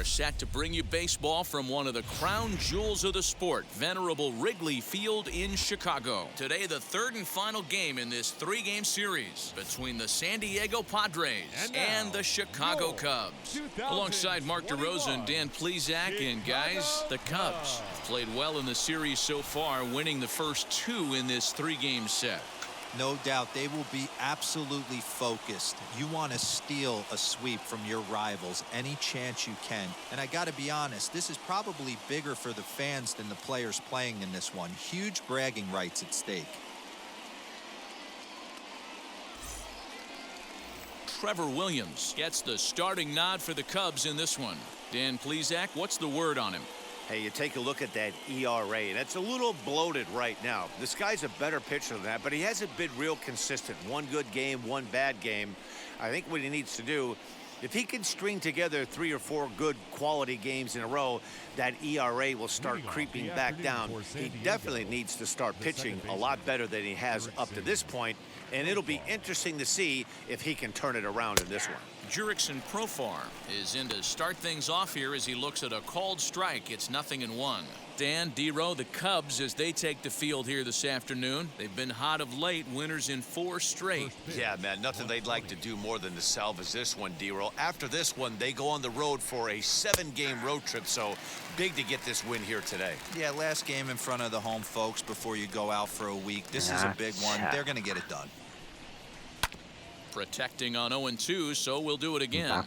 set to bring you baseball from one of the crown jewels of the sport, venerable Wrigley Field in Chicago. Today, the third and final game in this three-game series between the San Diego Padres and the Chicago Cubs. Alongside Mark DeRosa and Dan Plesac, and guys, the Cubs played well in the series so far, winning the first two in this three-game set. No doubt they will be absolutely focused. You want to steal a sweep from your rivals any chance you can. And I got to be honest, this is probably bigger for the fans than the players playing in this one. Huge bragging rights at stake. Trevor Williams gets the starting nod for the Cubs in this one. Dan Plesac, what's the word on him? Hey, you take a look at that ERA, and it's a little bloated right now. This guy's a better pitcher than that, but he hasn't been real consistent. One good game, one bad game. I think what he needs to do, if he can string together 3 or 4 good quality games in a row, that ERA will start creeping back down. He definitely needs to start pitching a lot better than he has up to this point, and it'll be interesting to see if he can turn it around in this one. Jurickson Profar is in to start things off here as he looks at a called strike. It's 0-1. Dan, D-Row, the Cubs, as they take the field here this afternoon. They've been hot of late, winners in 4 straight. Yeah, man, nothing they'd like to do more than to salvage this one, D-Row. After this one, they go on the road for a 7-game road trip, so big to get this win here today. Yeah, last game in front of the home folks before you go out for a week. This is a big one. They're going to get it done. Protecting on 0-2, so we'll do it again.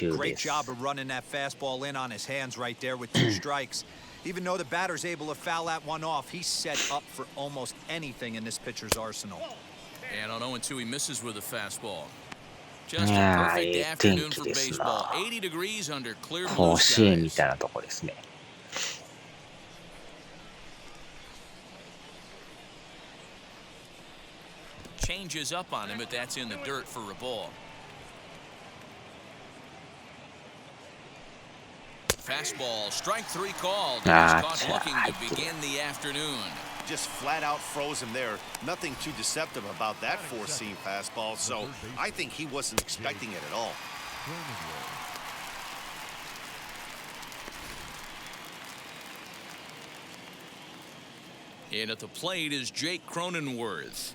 Great job of running that fastball in on his hands right there with 2 strikes. Even though the batter's able to foul that one off, he's set up for almost anything in this pitcher's arsenal. And on 0-2, he misses with a fastball. Just a perfect afternoon for baseball. 80 degrees under clear blue skies. Changes up on him, but that's in the dirt for a ball. Fastball, strike 3 called. He's caught looking to begin the afternoon. Just flat out froze him there. Nothing too deceptive about that 4-seam fastball, so I think he wasn't expecting it at all. And at the plate is Jake Cronenworth,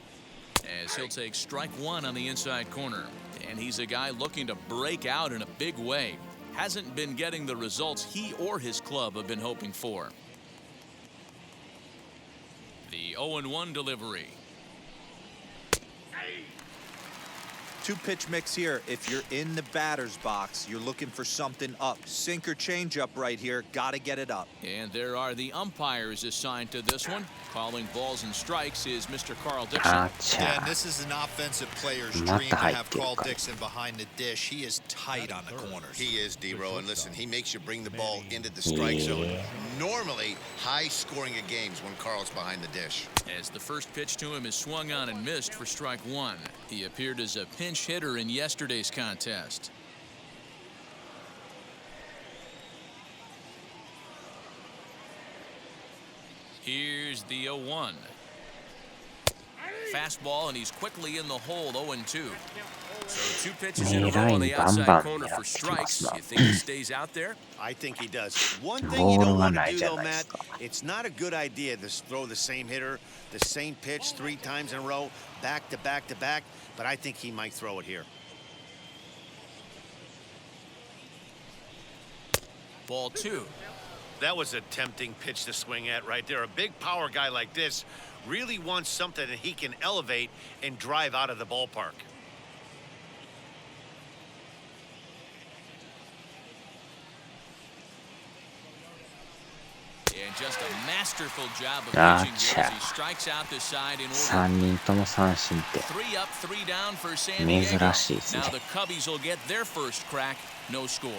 as he'll take strike 1 on the inside corner. And he's a guy looking to break out in a big way. Hasn't been getting the results he or his club have been hoping for. The 0-1 delivery. 2-pitch mix here. If you're in the batter's box, you're looking for something up. Sinker changeup right here. Got to get it up. And there are the umpires assigned to this one. Calling balls and strikes is Mr. Carl Dixon. And this is an offensive player's dream to have Carl Dixon behind the dish. He is tight on the corners. He is, D-Row, and listen, he makes you bring the ball into the strike zone. Normally, high scoring of games when Carl's behind the dish. As the first pitch to him is swung on and missed for strike 1. He appeared as a pinch hitter in yesterday's contest. Here's the 0-1. Fastball, and he's quickly in the hole. 0-2. So 2 pitches in a row on the outside corner for strikes. You think he stays out there? I think he does. One thing you don't want to do, though, Matt, it's not a good idea to throw the same hitter, the same pitch 3 times in a row, back to back to back, but I think he might throw it here. Ball 2. That was a tempting pitch to swing at right there. A big power guy like this really wants something that he can elevate and drive out of the ballpark. And just a masterful job of pitching as he strikes out the side in order. 3 up, 3 down for San Diego. Now the Cubbies will get their first crack. No score.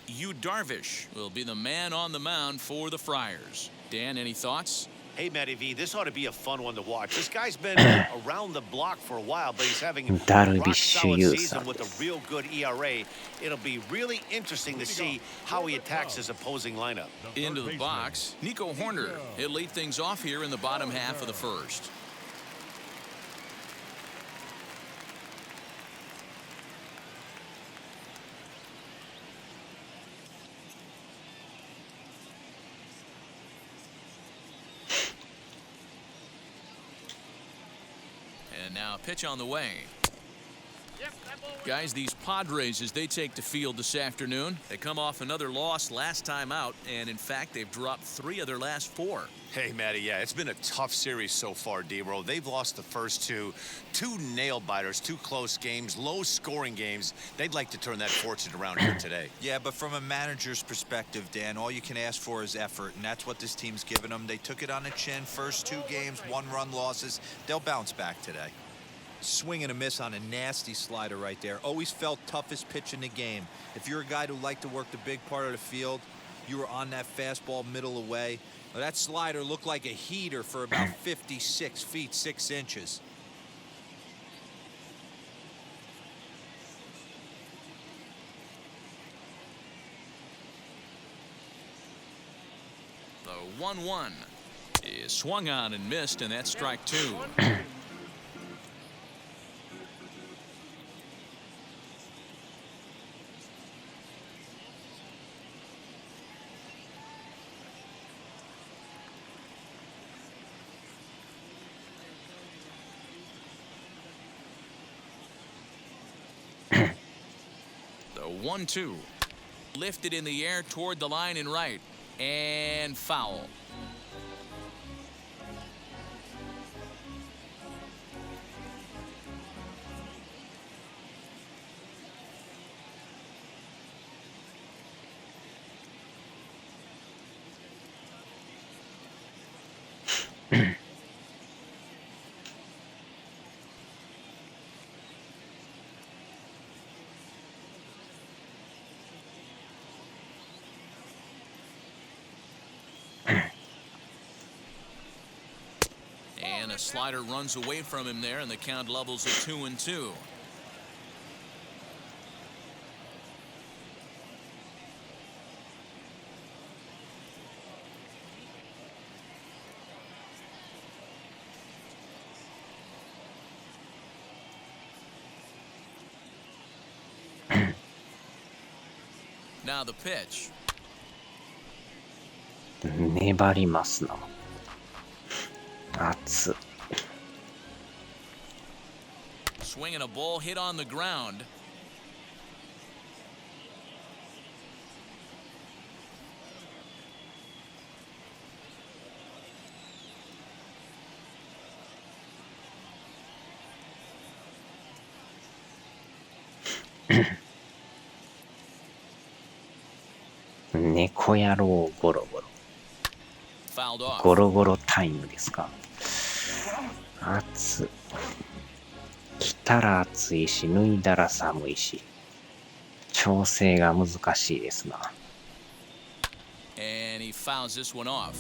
Yu Darvish will be the man on the mound for the Friars. Dan, any thoughts? Hey, Matty V, this ought to be a fun one to watch. This guy's been around the block for a while, but he's having a rock-solid season with a real good ERA. It'll be really interesting to see how he attacks his opposing lineup. Into the box, Nico Horner. He'll lead things off here in the bottom half of the first. And now pitch on the way. Guys, these Padres, as they take the field this afternoon, they come off another loss last time out, and in fact, they've dropped 3 of their last 4. Hey, Matty, yeah, it's been a tough series so far, D-Roll. They've lost the first two nail-biters, 2 close games, low-scoring games. They'd like to turn that fortune around here today. Yeah, but from a manager's perspective, Dan, all you can ask for is effort, and that's what this team's given them. They took it on the chin. First 2 games, 1-run losses. They'll bounce back today. Swing and a miss on a nasty slider right there. Always felt toughest pitch in the game. If you're a guy who liked to work the big part of the field, you were on that fastball middle away. Well, that slider looked like a heater for about 56 feet, 6 inches. The 1-1 is swung on and missed, and that's strike 2. The 1-2 lifted in the air toward the line and right, and foul. And a slider runs away from him there, and the count levels at 2-2. Now the pitch. 粘りますな。熱。 Swinging a ball hit on the ground.猫野郎ゴロゴロ。 Fouled off. ゴロゴロタイムですか。暑。着たら暑いし、脱いだら寒いし、調整が難しいですな。And he fouls this one off.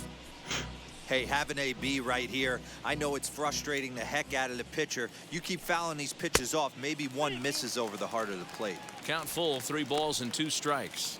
Hey, have an AB right here. I know it's frustrating the heck out of the pitcher. You keep fouling these pitches off, maybe one misses over the heart of the plate. Count full, 3 balls and 2 strikes.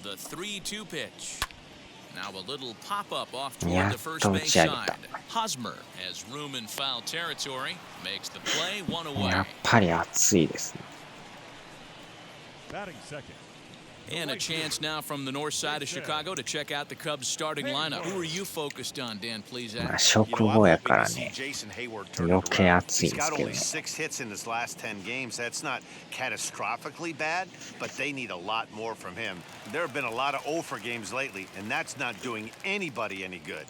The 3-2 pitch. Now a little pop-up off toward the first base side. Hosmer has room in foul territory. Makes the play, 1 away. やっぱり暑いですね。 Batting second. And a chance now from the north side of Chicago to check out the Cubs starting lineup. Who are you focused on, Dan, please? まあ食後やからね、余計暑いんですけどね。 He's got only 6 hits in his last 10 games. That's not catastrophically bad, but they need a lot more from him. There have been a lot of over games lately, and that's not doing anybody any good.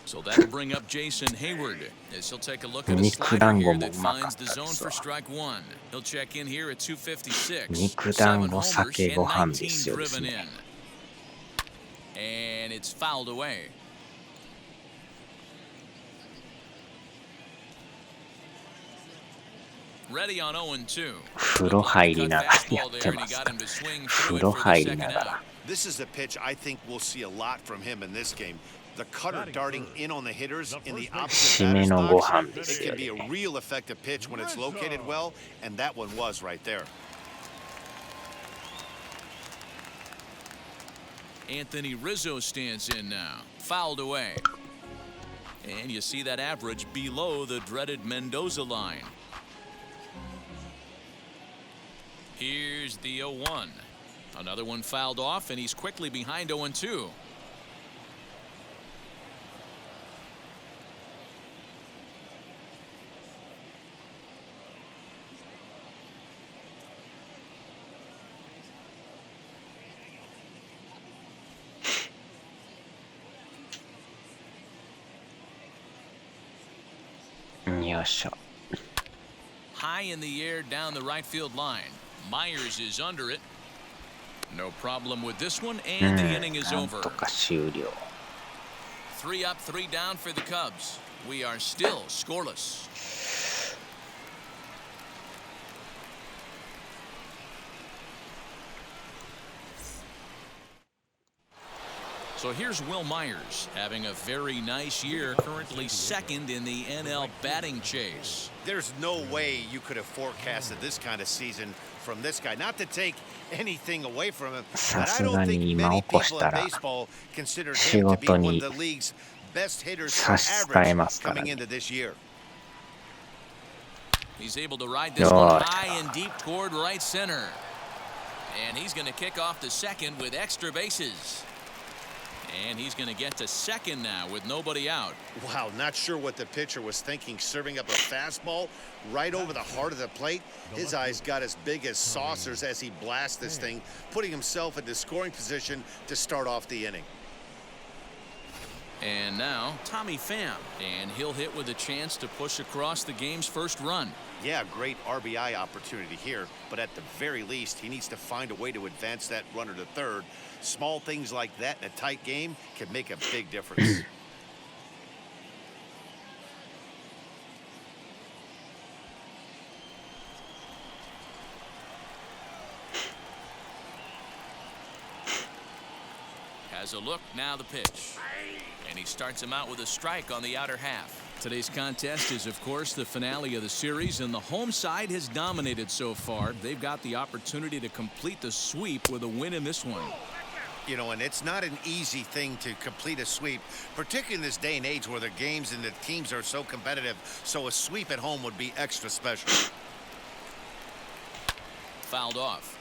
So that'll bring up Jason Hayward as he'll take a look at a slider here that finds the zone for strike 1. He'll check in here at 256. 肉団 7 子 homers 酒ご and 飯で 19すよです driven ね。 in. And it's fouled away. Ready on 0-2. 風呂入りながらやってますから。風呂入りながら。This is a pitch I think we'll see a lot from him in this game. The cutter darting in on the hitters in the opposite 締め batter's のご box. 飯で It すよ can be a ね。real effective pitch when it's located well, and that one was right there. Anthony Rizzo stands in now. Fouled away. And you see that average below the dreaded Mendoza line. Here's the 0-1. Another one fouled off, and he's quickly behind 0-2. High in the air down the right field line. Myers is under it. No problem with this one, and the inning is なん over. とか終了。 3 up, 3 down for the Cubs. We are still scoreless. So here's Will Myers having a very nice year, currently second in the NL batting chase. There's no way you could have forecasted this kind of season from this guy. Not to take anything away from him, but I don't think many people in baseball considered him to be one of the league's best hitters on average coming into this year. He's able to ride this one high and deep toward right center. And he's going to kick off the second with extra bases. And he's going to get to second now with nobody out. Wow, not sure what the pitcher was thinking, serving up a fastball right over the heart of the plate. His eyes got as big as saucers as he blasts this thing, putting himself into scoring position to start off the inning. And now Tommy Pham, and he'll hit with a chance to push across the game's first run. Yeah, great RBI opportunity here, but at the very least, he needs to find a way to advance that runner to third. Small things like that in a tight game can make a big difference. Has a look, now the pitch. And he starts him out with a strike on the outer half. Today's contest is, of course, the finale of the series, and the home side has dominated so far. They've got the opportunity to complete the sweep with a win in this one. You know, and it's not an easy thing to complete a sweep, particularly in this day and age where the games and the teams are so competitive. So a sweep at home would be extra special. Fouled off.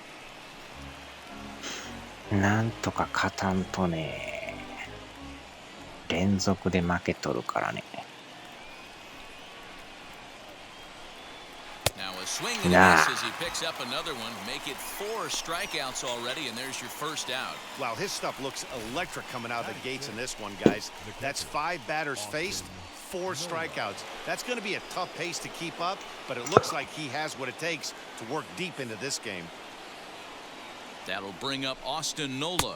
なんとか勝たんとね。連続で負けとるからね。Now a swing and a miss as he picks up another one. Make it 4 strikeouts already, and there's your first out. Wow, his stuff looks electric coming out of the gates in this one, guys. That's 5 batters faced, 4 strikeouts. That's going to be a tough pace to keep up, but it looks like he has what it takes to work deep into this game. That'll bring up Austin Nola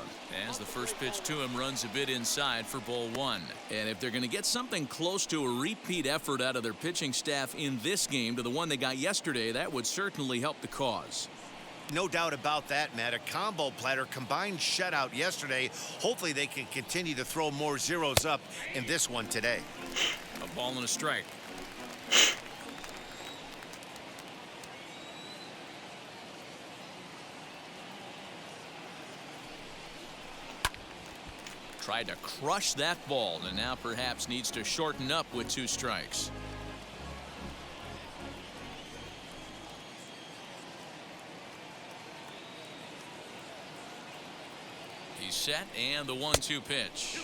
as the first pitch to him runs a bit inside for ball 1. And if they're going to get something close to a repeat effort out of their pitching staff in this game to the one they got yesterday, that would certainly help the cause. No doubt about that, Matt. A combo platter combined shutout yesterday. Hopefully they can continue to throw more zeros up in this one today. A ball and a strike. Tried to crush that ball, and now perhaps needs to shorten up with 2 strikes. He's set, and the 1-2 pitch.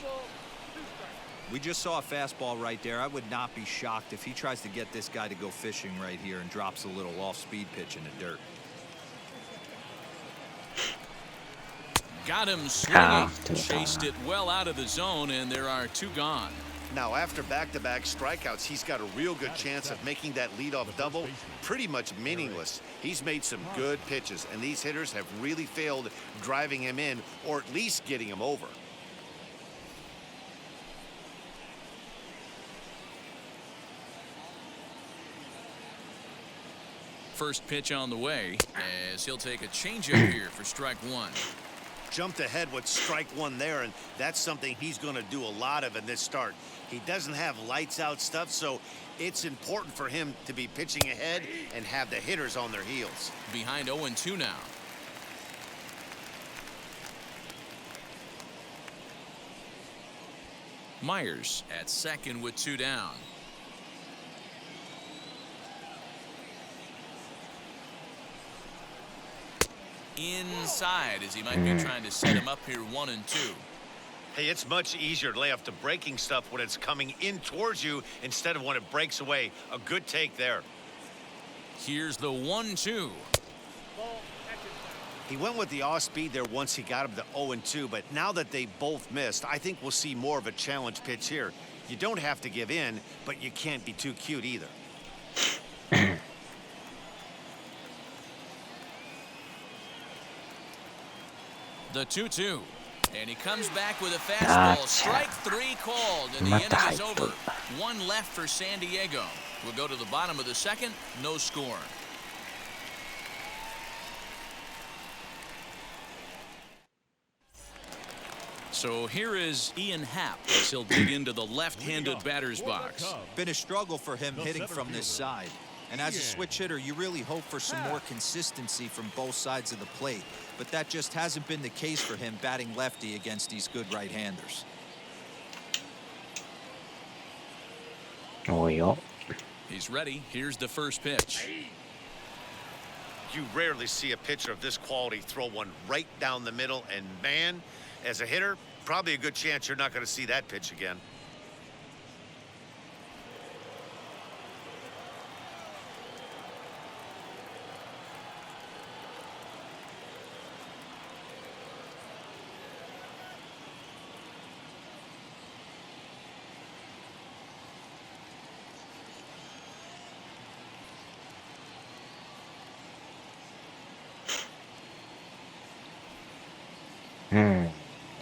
We just saw a fastball right there. I would not be shocked if he tries to get this guy to go fishing right here and drops a little off-speed pitch in the dirt. Got him swinging. Chased it well out of the zone, and there are 2 gone. Now, after back-to-back strikeouts, he's got a real good chance of making that leadoff double pretty much meaningless. He's made some good pitches, and these hitters have really failed driving him in or at least getting him over. first pitch on the way as he'll take a changeup here for strike one. Jumped ahead with strike one there, and that's something he's going to do a lot of in this start. He doesn't have lights out stuff, so it's important for him to be pitching ahead and have the hitters on their heels. Behind 0-2 now. Myers at second with 2 down. Inside as he might be trying to set him up here 1-2. Hey, it's much easier to lay off the breaking stuff when it's coming in towards you instead of when it breaks away. A good take there. Here's the 1-2. He went with the off speed there once he got him to 0-2, but now that they both missed, I think we'll see more of a challenge pitch here. You don't have to give in, but you can't be too cute either. The 2-2. And he comes back with a fastball. Strike 3 called, and the inning is over. 1 left for San Diego. We'll go to the bottom of the second. No score. So here is Ian Happ as he'll dig into the left-handed batter's box. Been a struggle for him hitting from this side. And as a switch hitter, you really hope for some more consistency from both sides of the plate. But that just hasn't been the case for him batting lefty against these good right-handers. Oh, yeah. He's ready. Here's the first pitch. You rarely see a pitcher of this quality throw one right down the middle, and man, as a hitter, probably a good chance you're not going to see that pitch again.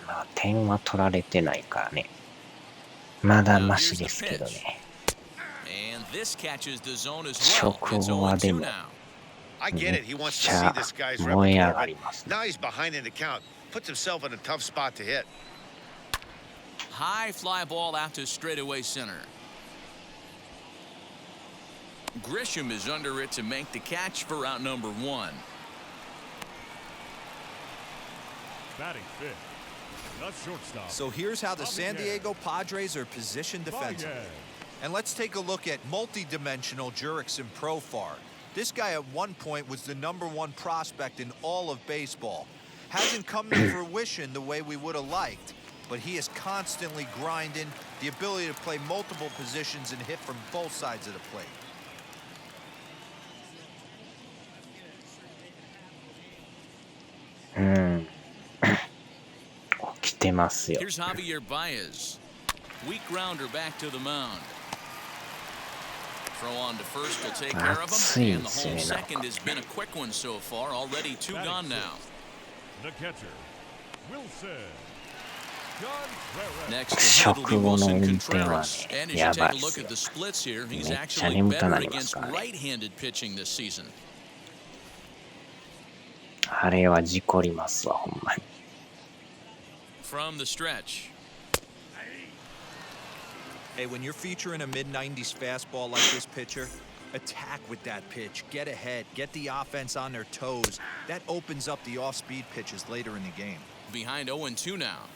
まあ、点は取られてないからね。まだマシですけどね。直後はでも、めっちゃ燃え上がります。Now he's behind in the count. Puts himself in a tough spot to hit. High fly ball out to straightaway center. Grisham is under it to make the catch for out number 1. Batting fifth, not shortstop. So here's how the San Diego Padres are positioned defensively. And let's take a look at multi-dimensional Jurickson Profar. This guy at one point was the #1 prospect in all of baseball. Hasn't come to fruition the way we would have liked, but he is constantly grinding, the ability to play multiple positions and hit from both sides of the plate. Here's Javier Baez. Weak grounder back to the mound. Throw on to first to take care of him, and the whole second has been a quick one so far. Already 2 gone now. The catcher, Wilson. Next to him will be Wilson Contreras. And as you take a look at the splits here, he's actually better against right-handed pitching this season. あれは事故りますわ、ほんまに。From the stretch. Hey, when you're featuring a mid-90s fastball like this pitcher, attack with that pitch. Get ahead. Get the offense on their toes. That opens up the off-speed pitches later in the game. Behind 0-2 now.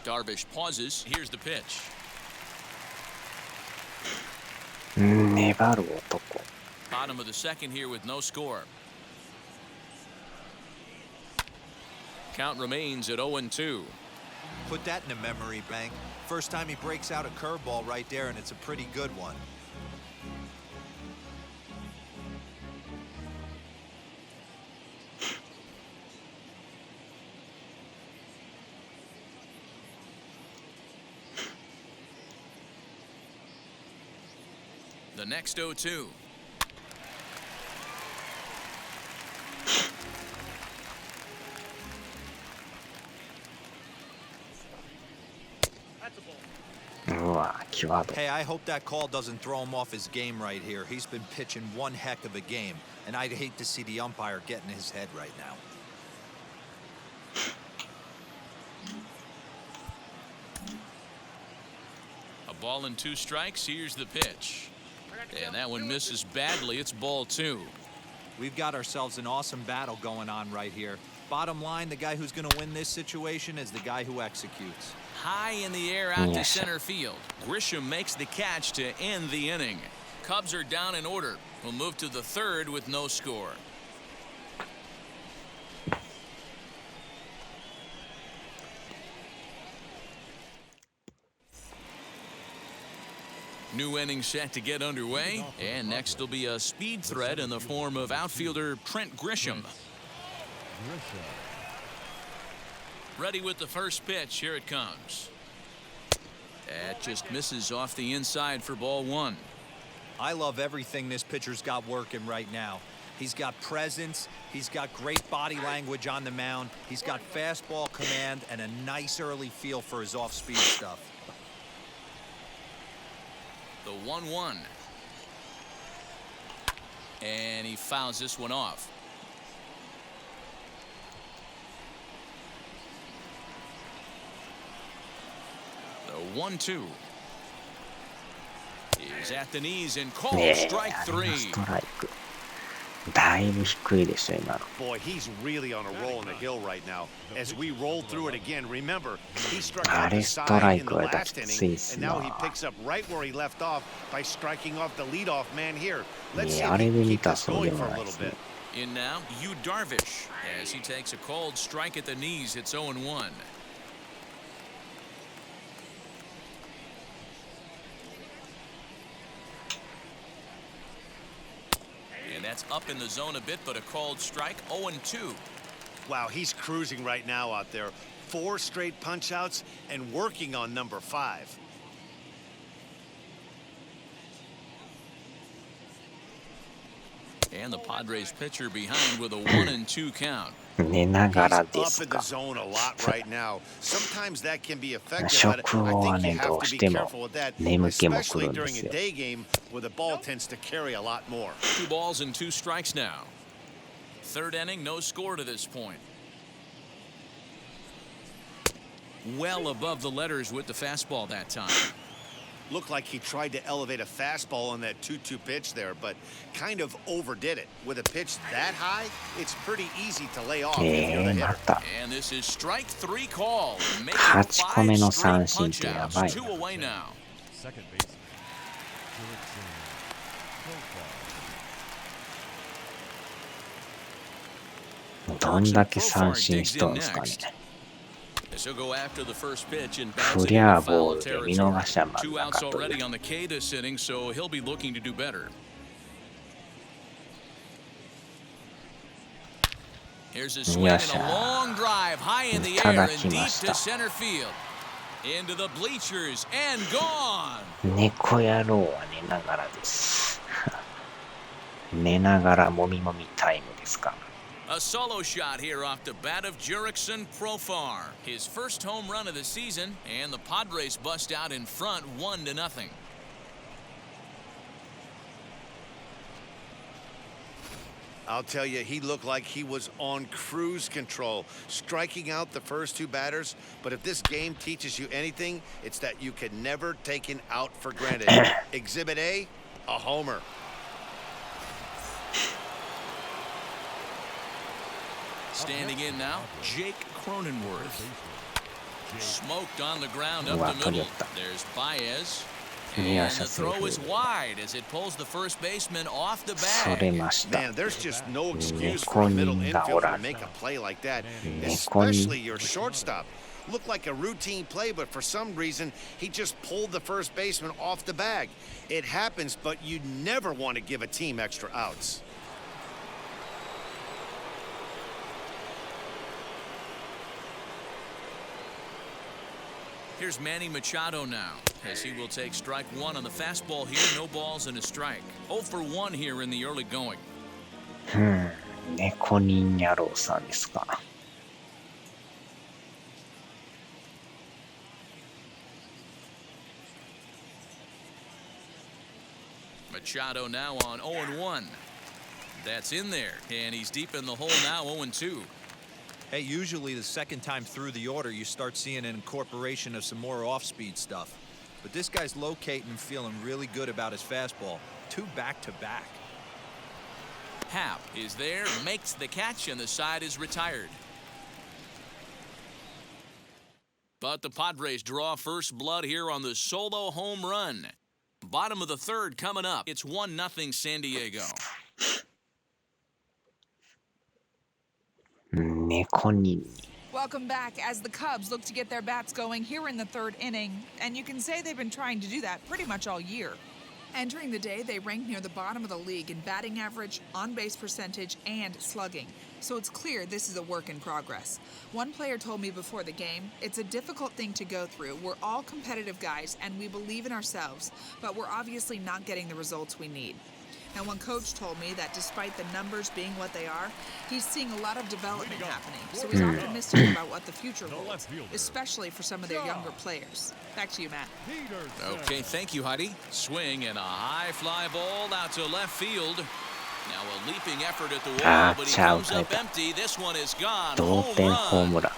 Darvish pauses. Here's the pitch. 粘る男。Bottom of the second here with no score. Count remains at 0-2. Put that in a memory bank. First time he breaks out a curveball right there, and it's a pretty good one. The next 0-2. わ、際どい。 Hey, I hope that call doesn't throw him off his game right here. He's been pitching one heck of a game, and I'd hate to see the umpire get in his head right now. A ball and 2 strikes. Here's the pitch. And that one misses badly. It's ball 2. We've got ourselves an awesome battle going on right here. Bottom line, the guy who's going to win this situation is the guy who executes. High in the air out to center field. Grisham makes the catch to end the inning. Cubs are down in order. We'll move to the 3rd with no score. New inning set to get underway, and next will be a speed threat in the form of outfielder Trent Grisham. Ready with the first pitch. Here it comes. That just misses off the inside for ball 1. I love everything this pitcher's got working right now. He's got presence, he's got great body language on the mound, he's got fastball command and a nice early feel for his off-speed stuff. The 1-1. And he fouls this one off. The 1-2. He's at the knees and called ねえ、 strike あれが 3. ストライク。だいぶ低いでしょ、今の。 Boy, he's really on a roll in the hill right now. As we roll through it again, remember, he struck out the side in the last inning, and now he picks up right where he left off by striking off the leadoff man here. Let's see if he can keep this going for a little bit. In now, Yu Darvish, as he takes a cold strike at the knees. It's 0-1. And that's up in the zone a bit, but a called strike. 0-2. Wow, he's cruising right now out there. 4 straight punch outs and working on number 5. And the Padres pitcher behind with a 1-2 count. 寝ながら He's で up す in the か。 zone a lot right now. Sometimes that can be effective, but 食後は I think ね、 you ど have う to し be ても careful with that, 眠気も来 especially るんで during す a よ。 day game where the ball tends to carry a lot more. 2 balls and 2 strikes now. 3rd inning, no score to this point. Well above the letters with the fastball that time. Looked like he tried to elevate a fastball on that 2-2 pitch there, but kind of overdid it. With a pitch that high, it's pretty easy to lay off if you're the ま hitter. た。 And this is strike 3 call. Make it 8個目の 5三 straight 振って punch や outs. ばい 2 な。 away now. Second baseman, Profar. どんだけ三振しとんですかね。 He'll go after the first pitch and フリャーボールで見逃しはま 2 なか outs っと already る。 on the K this inning, so he'll be looking to do better. Here's a swing and a long drive high in the air and deep to center field. Into the bleachers and gone. 猫野郎は寝ながらです。寝ながらもみもみタイムですか。 A solo shot here off the bat of Jurickson Profar. His first home run of the season, and the Padres bust out in front 1-0. I'll tell you, he looked like he was on cruise control, striking out the first 2 batters. But if this game teaches you anything, it's that you can never take an out for granted. Exhibit A, a homer. Standing in now, Jake Cronenworth. Smoked on the ground up the middle. There's Baez. And the throw is wide as it pulls the first baseman off the それ bag. ました。 Man, there's just no excuse for a middle infielder to make a play like that, especially your shortstop. Looked like a routine play, but for some reason, he just pulled the first baseman off the bag. It happens, but you never want to give a team extra outs. Here's Manny Machado now, as he will take strike 1 on the fastball here. No balls and a strike. 0 for 1 here in the early going. 猫人野郎さんですか。Machado now on 0-1. That's in there, and he's deep in the hole now, 0-2. Hey, usually the second time through the order, you start seeing an incorporation of some more off-speed stuff. But this guy's locating and feeling really good about his fastball. 2 back-to-back. Happ is there, makes the catch, and the side is retired. But the Padres draw first blood here on the solo home run. Bottom of the third coming up. It's 1-0 San Diego. 猫に Welcome back as the Cubs look to get their bats going here in the third inning, and you can say they've been trying to do that pretty much all year. Entering the day, they ranked near the bottom of the league in batting average, on-base percentage, and slugging. So it's clear this is a work in progress. One player told me before the game, it's a difficult thing to go through. We're all competitive guys, and we believe in ourselves, but we're obviously not getting the results we need. Now, one coach told me that despite the numbers being what they are, he's seeing a lot of development happening. So he's optimistic about what the future holds, especially for some of their younger players. Back to you, Matt. Okay, thank you, Heidi. Swing and a high fly ball out to left field. Now a leaping effort at the wall, but he comes up empty. This one is gone. 同点ホームラン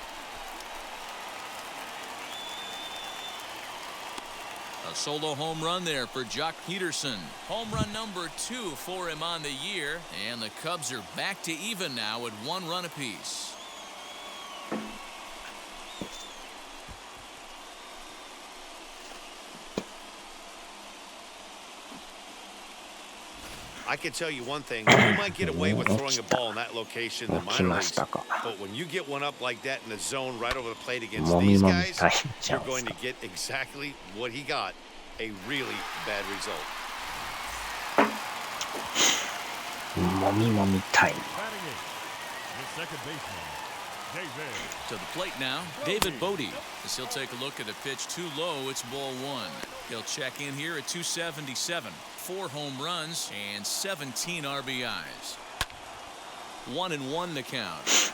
A solo home run there for Jock Peterson. Home run number 2 for him on the year. And the Cubs are back to even now at 1 run apiece. I can tell you one thing. You might get away with throwing a ball in that location in the minor leagues. But when you get one up like that in the zone right over the plate against these guys, you're going to get exactly what he got. A really bad result. もみもみタイム The second baseman, David. To the plate now, David Bodie. As he'll take a look at a pitch too low, it's ball 1. He'll check in here at 277. 4 home runs and 17 RBIs. 1-1 the count.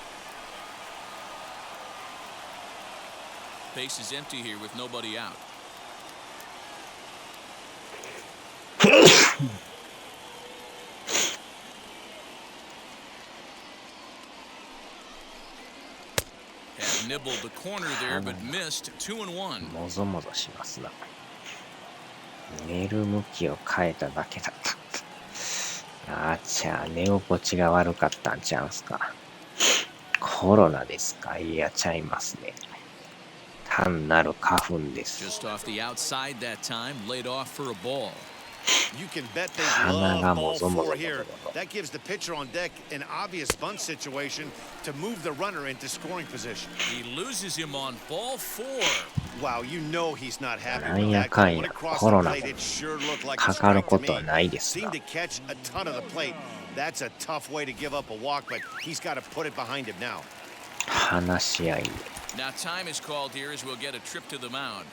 Base is empty here with nobody out. Had nibbled the corner there, but missed. 2-1. もぞもぞしますな寝る向きを変えただけだったあちゃ寝心地が悪かったんちゃうんすかコロナですかいやちゃいますね単なる花粉です Just off the outside that time, laid off for a ball. You can bet they love ball 4 here. That gives the pitcher on deck an obvious bunt situation to move the runner into scoring position. He loses him on ball 4. Wow, you know he's not happy なん with や that. かん When や it crossed コロ the ナ plate, it sure looked like a かかる strike こ to とは me. ないですが Seemed to catch a ton of the plate. That's a tough way to give up a walk, but he's got to put it behind him now. 話し合い Now time is called here as we'll get a trip to the mound.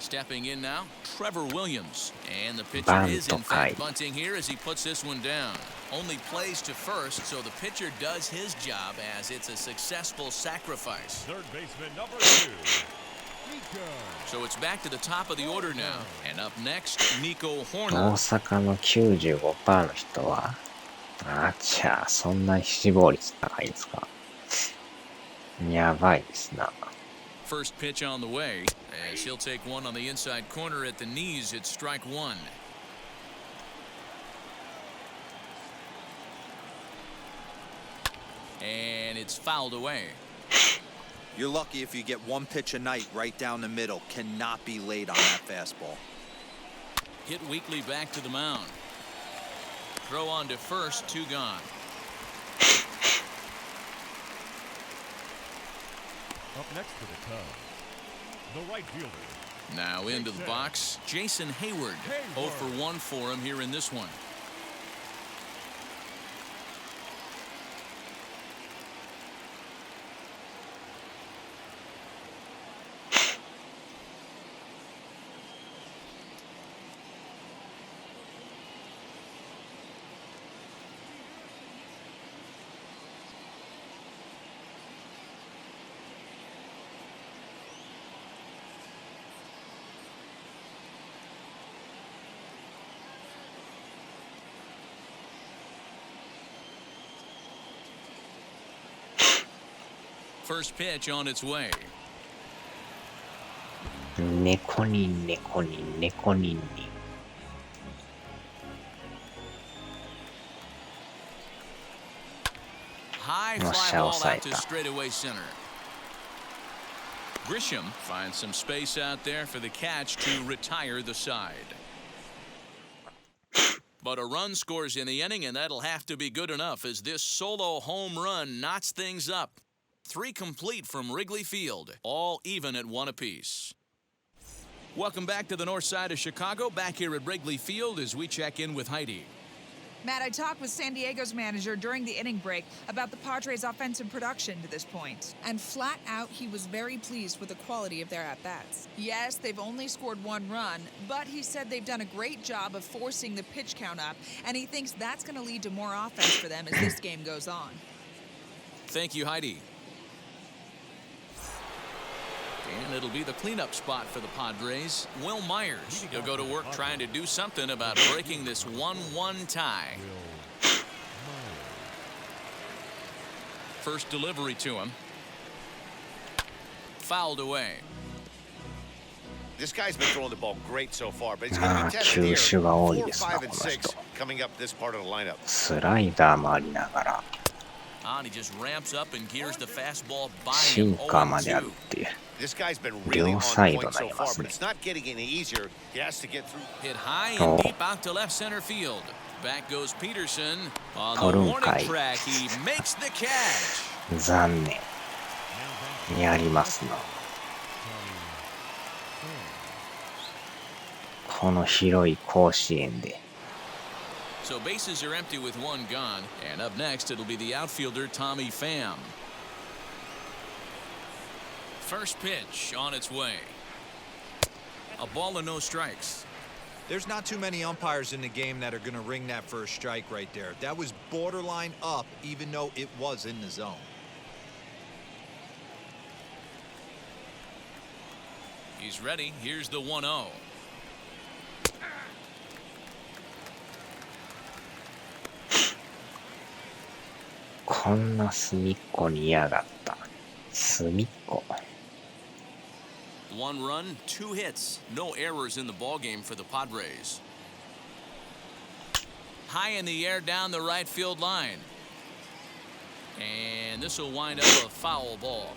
Stepping in now, Trevor Williams. And the pitcher is in fact bunting here as he puts this one down. Only plays to first, so the pitcher does his job as it's a successful sacrifice. Third baseman, number 2. So it's back to the top of the order now. And up next, Nico 大 Horner. 阪の 95% の人はあちゃそんなに死亡率高いんですかやばいですな First pitch on the way as he'll take one on the inside corner at the knees. It's strike 1. And it's fouled away. You're lucky if you get one pitch a night right down the middle. Cannot be late on that fastball. Hit weakly back to the mound. Throw on to first, 2 gone. Up next for the Cubs, the right fielder. Now into the box, Jason Hayward. 0 for 1 for him here in this one. First pitch on its way. 猫に猫に猫にに。High fly ball out to straightaway center. Grisham finds some space out there for the catch to retire the side. But a run scores in the inning, and that'll have to be good enough as this solo home run knots things up. 3 complete from Wrigley Field, all even at 1 apiece. Welcome back to the north side of Chicago, back here at Wrigley Field as we check in with Heidi. Matt, I talked with San Diego's manager during the inning break about the Padres' offensive production to this point. And flat out, he was very pleased with the quality of their at-bats. Yes, they've only scored 1 run, but he said they've done a great job of forcing the pitch count up, and he thinks that's going to lead to more offense for them as this game goes on. Thank you, Heidi. And it'll be the cleanup spot for the Padres. Will Myers, he'll go to work trying to do something about breaking this 1-1 tie. First delivery to him. Fouled away. This guy's been throwing the ball great so far, but he's going to be tested here. 4, 5, and 6 coming up this part of the lineup. スライダーもありながら And he just ramps up and gears the fastball by シ him. ンカーまであるっていう。 This guy's been really on point so far, but it's not getting any easier. He has to get through. Hit high and deep out to left center field. Back goes Peterson. On the warning track, he makes the catch. 残念。やりますな。この広い甲子園で。 So bases are empty with 1 gone, and up next it'll be the outfielder Tommy Pham. First pitch on its way. A ball and no strikes. There's not too many umpires in the game that are going to ring that first strike right there. That was borderline up, even though it was in the zone. He's ready. Here's the 1-0. こんな隅っこにいやがった。隅っこ。1 run, 2 hits, no errors in the ballgame for the Padres. High in the air down the right field line. And this will wind up a foul ball.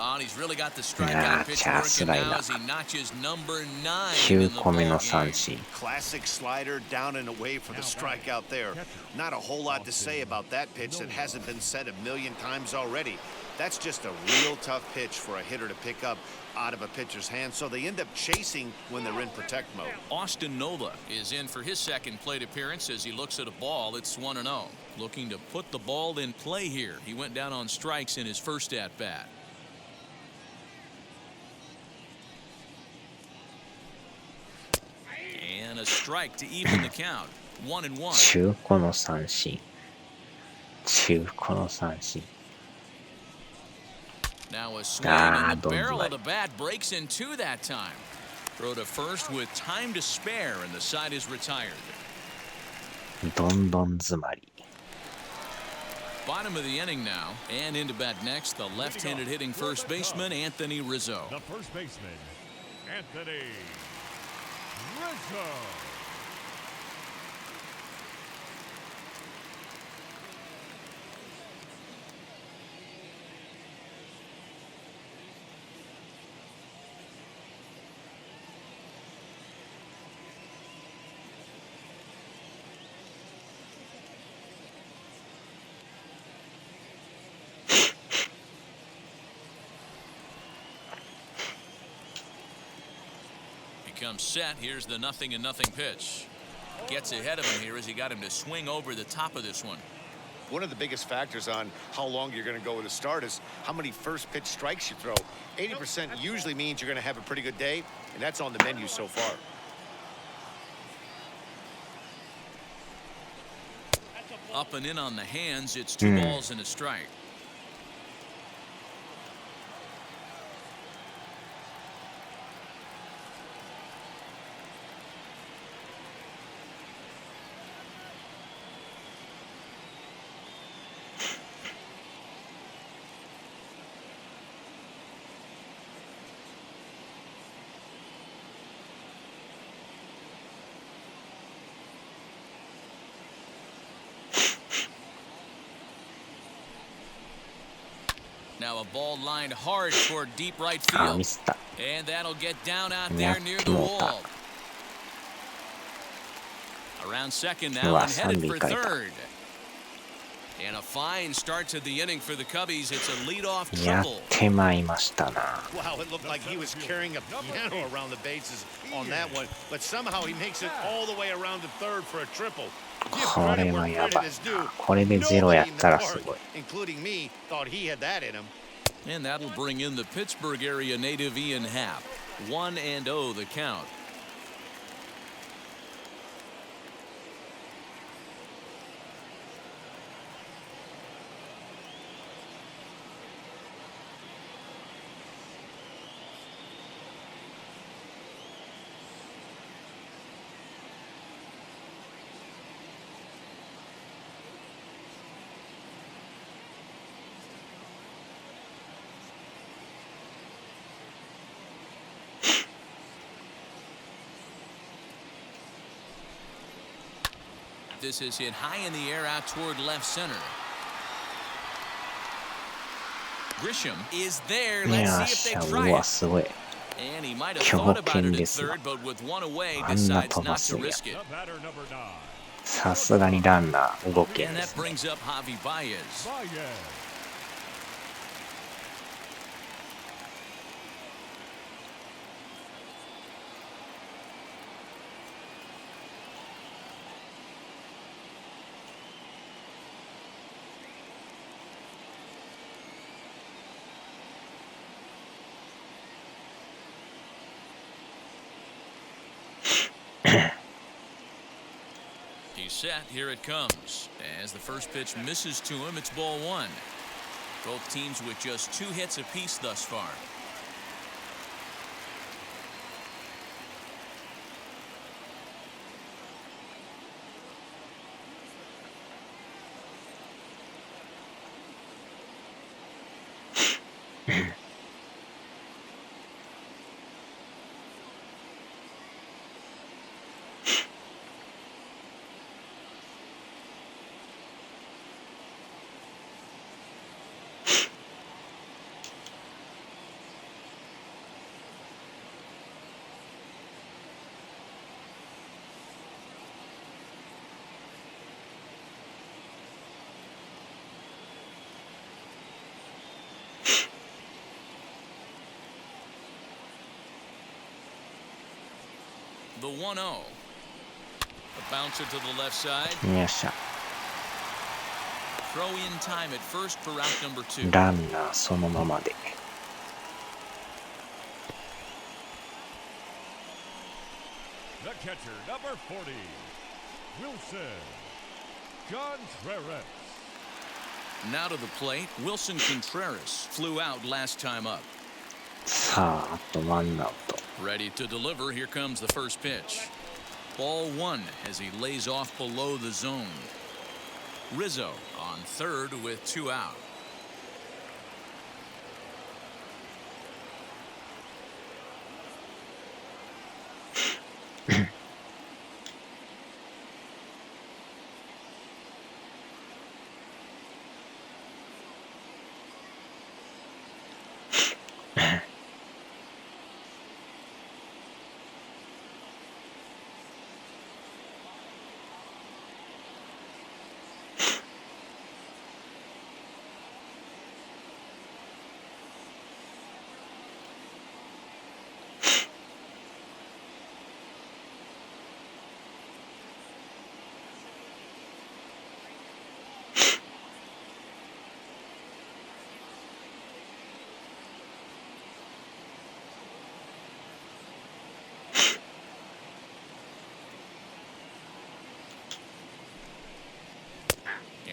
Oh, and he's really got the strikeout pitch working now as he notches number 9 in the ballgame. Classic slider down and away for the strikeout there. Not a whole lot to say about that pitch that hasn't been said a million times already. That's just a real tough pitch for a hitter to pick up out of a pitcher's hand, so they end up chasing when they're in protect mode. Austin Nola is in for his second plate appearance as he looks at a ball. It's 1-0. Looking to put the ball in play here. He went down on strikes in his first at-bat. And a strike to even the count. 1-1. 中古の三振。中古の三振。 Now a swing and the barrel of the bat breaks in 2 that time. Throw to first with time to spare and the side is retired. どんどん詰まり。 Bottom of the inning now, and into bat next, the left-handed hitting first baseman Anthony Rizzo. The first baseman, Anthony Rizzo. Comes set. Here's the 0-0 pitch. Gets ahead of him here as he got him to swing over the top of this one. One of the biggest factors on how long you're going to go with a start is how many first pitch strikes you throw. 80% usually means you're going to have a pretty good day, and that's on the menu so far. Up and in on the hands. It's 2 balls and a strike. Now a ball lined hard toward deep right あ、 field. ミスった。 And that'll get down out や there っ near て the もうた。 wall. Around second う now わ、 and 三 headed 塁 for 行かれた。 third. And a fine start to the inning for the Cubbies. It's a leadoff やっ triple. てまいましたな。 Wow, it looked like he was carrying a piano around the bases on that one, but somehow he makes it all the way around to third for a triple. Give こ credit れ where はや credit ばい is due. な。これでゼロや Nobody っ in た the らす park, ごい。 including me, thought he had that in him. And that'll bring in the Pittsburgh area native Ian Happ. 1-0 the count. This is hit high in the air out toward left center. Grisham is there. よ Let's っ see し if ゃ、 they う try わ、 it. すごい。 And he might have 強 thought about 肩 it at ですな。 third, but with one away, あんな decides 飛ば not す to んや。 risk it. The batter number 9. さすがにランナー動けん And で that すね。 brings up Javi Baez. Baez. He's set. Here it comes. As the first pitch misses to him, it's ball one. Both teams with just 2 hits apiece thus far. The 1-0. A bouncer to the left side. よっしゃ。 Throw in time at first for route number 2. ランナーそのままで。The catcher, number 40, Wilson Contreras. Now to the plate, Wilson Contreras flew out last time up. さあ、あとワンアウト。 Ready to deliver. Here comes the first pitch. Ball one as he lays off below the zone. Rizzo on third with 2 out.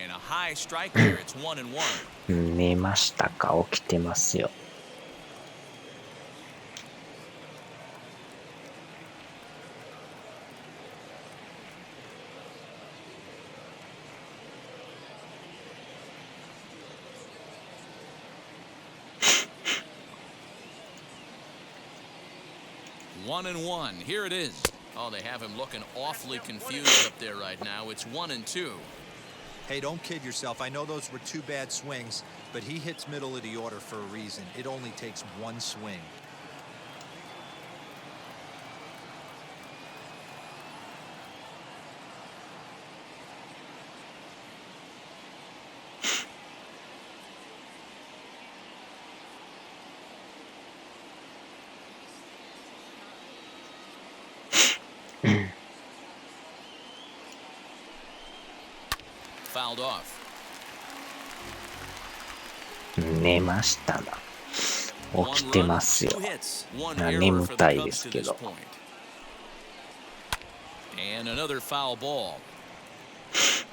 And a high strike there. It's 1-1. 寝ましたか？起きてますよ。1-1. Here it is. Oh, they have him looking awfully confused up there right now. It's 1-2. Hey, don't kid yourself. I know those were 2 bad swings, but he hits middle of the order for a reason. It only takes 1 swing. Fouled off. 寝ましたな。起きてますよ。眠たいですけど。And another foul ball.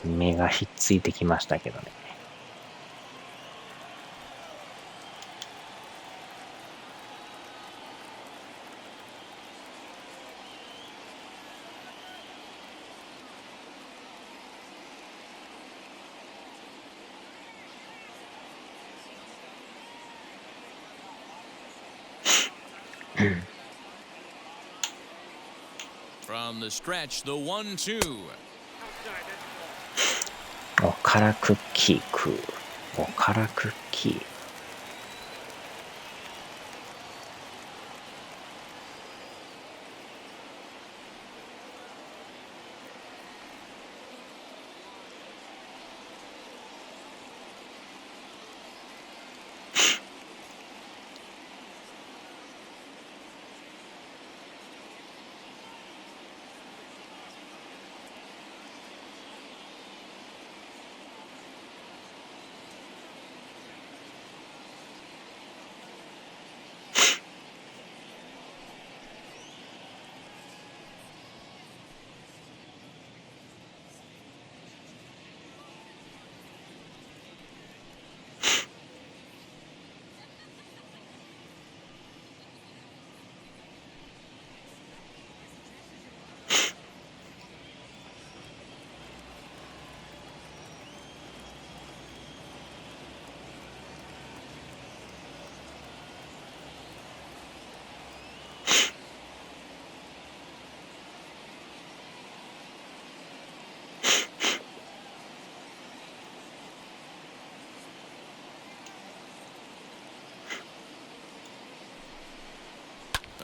目がひっついてきましたけどね。From the stretch, the 1-2. おからクッキー食う。おからクッキー。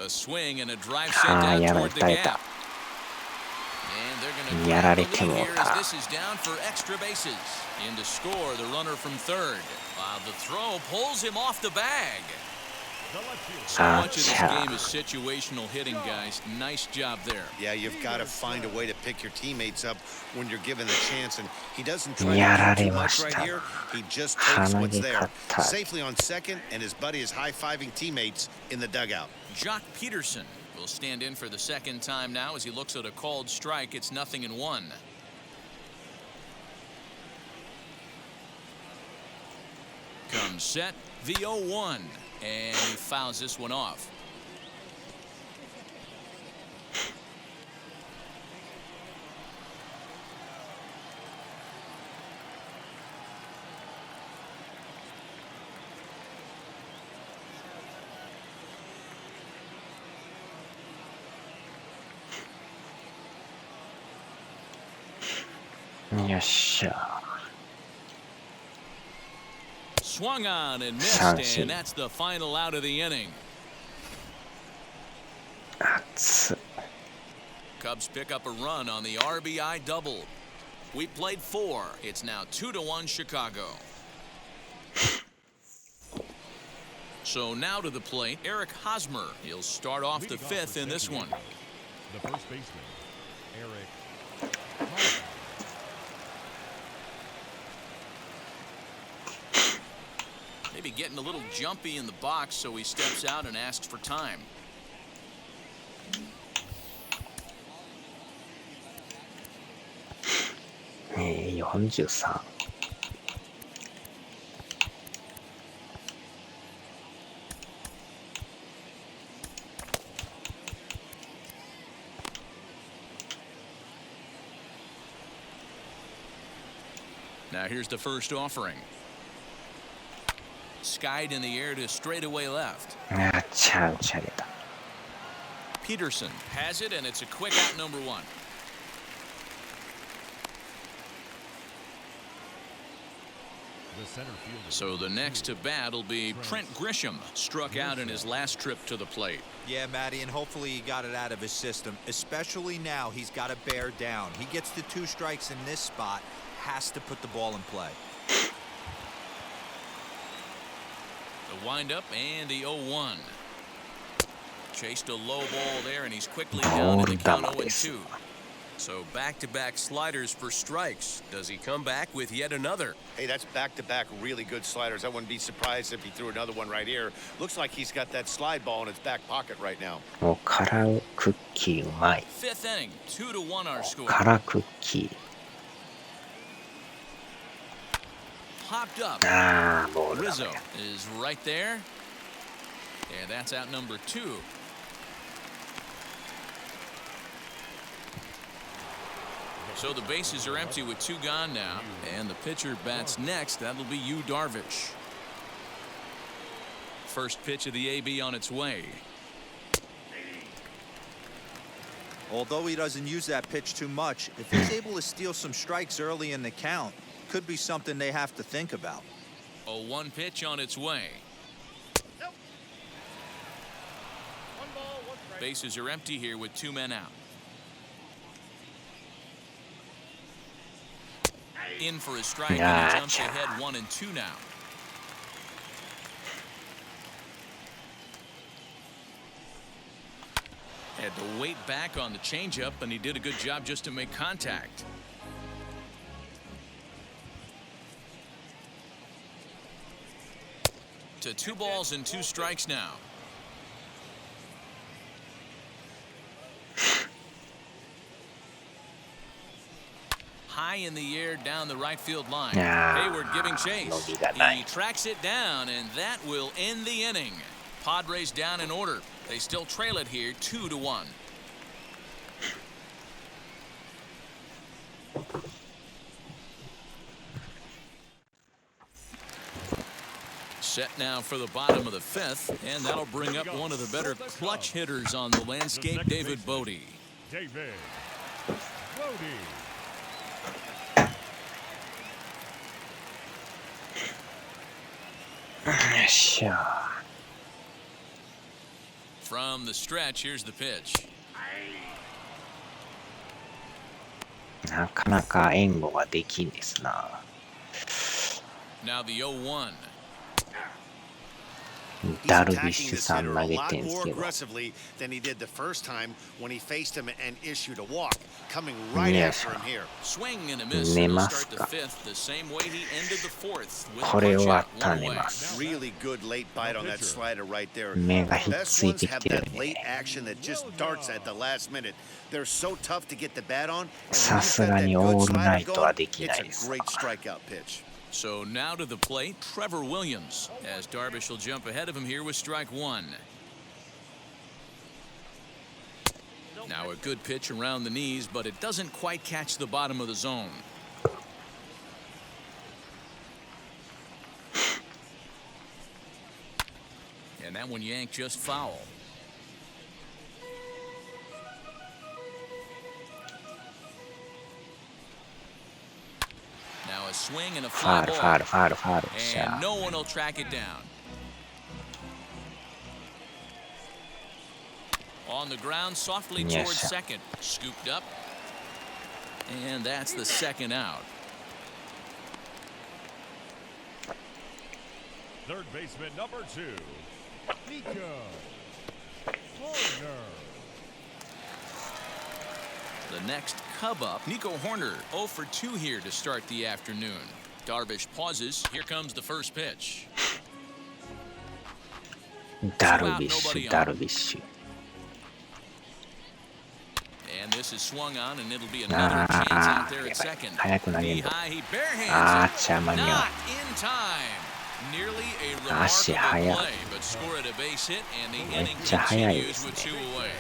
A swing and a drive sent down toward the gap. And they're going to grab the lead here as this is down for extra bases. In to score the runner from third. The throw pulls him off the bag. So much of this game is situational hitting, guys. Nice job there. Yeah, you've got to find a way to pick your teammates up when you're given the chance, and he doesn't try to do too much right here. He just takes what's there. Safely on second, and his buddy is high-fiving teammates in the dugout. Jock Peterson will stand in for the second time now as he looks at a called strike. It's 0-1. Comes set, the 0-1, and he fouls this one off. Swung on and missed, and that's the final out of the inning. Cubs pick up a run on the RBI double. We played 4. It's now 2-1 Chicago. So now to the plate, Eric Hosmer. He'll start off the 5th in this one. The first baseman, Eric Hosmer. Maybe getting a little jumpy in the box, so he steps out and asks for time. Now here's the first offering. Skied in the air to straightaway left. Peterson has it, and it's a quick out number 1. the center fielder. So the next to bat will be Trent Grisham, struck out in his last trip to the plate. Yeah, Matty, and hopefully he got it out of his system. Especially now, he's got to bear down. He gets the 2 strikes in this spot, has to put the ball in play. The windup and the 0-1. Chased a low ball there, and he's quickly down in the count 0-2. So back-to-back sliders for strikes. Does he come back with yet another? Hey, that's back-to-back really good sliders. I wouldn't be surprised if he threw another one right here. Looks like he's got that slide ball in his back pocket right now. もうカラークッキーうまい。 Fifth inning, 2-1 our score. カラークッキー。 Popped up. ああ、ボールだ Rizzo ね。 is right there. And that's out number 2. So the bases are empty with 2 gone now. And the pitcher bats next. That'll be Yu Darvish. First pitch of the AB on its way. Although he doesn't use that pitch too much, if he's able to steal some strikes early in the count, could be something they have to think about. A 1 pitch on its way. Bases are empty here with 2 men out. In for a strike, and he jumps ahead 1-2 now. Had to wait back on the changeup, and he did a good job just to make contact. To 2 balls and 2 strikes now. High in the air down the right field line. Hayward giving chase. He tracks it down, and that will end the inning. Padres down in order. They still trail it here 2-1. Set now for the bottom of the 5th, and that'll bring up one of the better clutch hitters on the landscape, David Bodie. David Bodie. From the stretch, here's the pitch. なかなか援護ができんですな。 Now the 0-1. ダルビッシュさん投げてんすけど。 aggressively than he did the first time when he faced him and issued a walk. Coming right after him here. Swing and a miss. 寝 He'll ます start the か。 5th the same way he ended the 4th with こ a れ punch 終わ out ったら 1 寝 away. ます。 Really good late bite on that slider right there. 目がひっ Best つい ones てき have てる that late ね。 action that just darts at the last minute. They're so tough to get the bat on. さすがにオールナイトはできないで It's す a great strikeout pitch. So now to the plate, Trevor Williams, as Darvish will jump ahead of him here with strike 1. Now a good pitch around the knees, but it doesn't quite catch the bottom of the zone. And that one yanked just foul. Now a swing and a ファ fly ール、 ball. ファール、ファール、ファール。し And ゃ no one will track it down. On the ground, softly Yes, towards sir. second. Scooped up. And that's the 2nd out. Third baseman number 2, Nico Horner. The next Cub up, Nico Horner, 0 for 2 here to start the afternoon. Darvish pauses. Here comes the first pitch. ダルビッシュ、ダルビッシュ。 And this is swung on, and it'll be another chance out there at second. 早く投げると。 High, he barehands あ it. ー、ちゃ間に合う。 Not in time. Nearly a 足 remarkable 速い。 play, but scored a base hit, and the めっ inning ちゃ速いで continues す with ね。 2 away.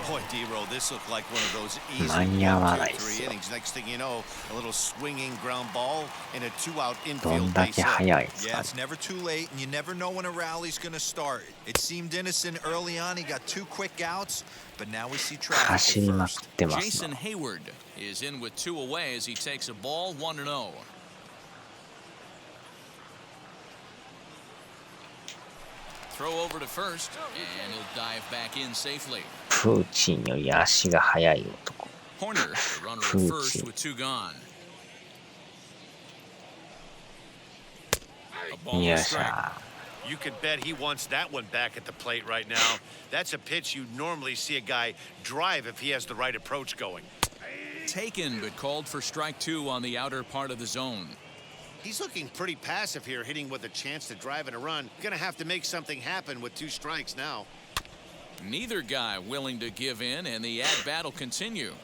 Boy, D-Roll, this looked like one of those easy 間に合わ 1, 2, ないです 3よ。 innings. Next thing you know, a little swinging ground ball and a 2-out ど infield んだ base け hit. 速いですか Yeah, it's never too late, and you never know when a rally's going to start. It seemed innocent early on. He got 2 quick outs, but now we see traffic 走り at まく first. ってます Jason な。 Hayward is in with 2 away as he takes a ball 1-0. Throw over to first, and he'll dive back in safely. プーチンより足が速い男。 Horner, the runner at first with two gone. A ball よ and っし strike. ゃ You can bet he wants that one back at the plate right now. That's a pitch you normally see a guy drive if he has the right approach going. Taken, but called for strike two on the outer part of the zone. He's looking pretty passive here, hitting with a chance to drive and a run. Gonna have to make something happen with two strikes now. Neither guy willing to give in, and the at-bat will continue.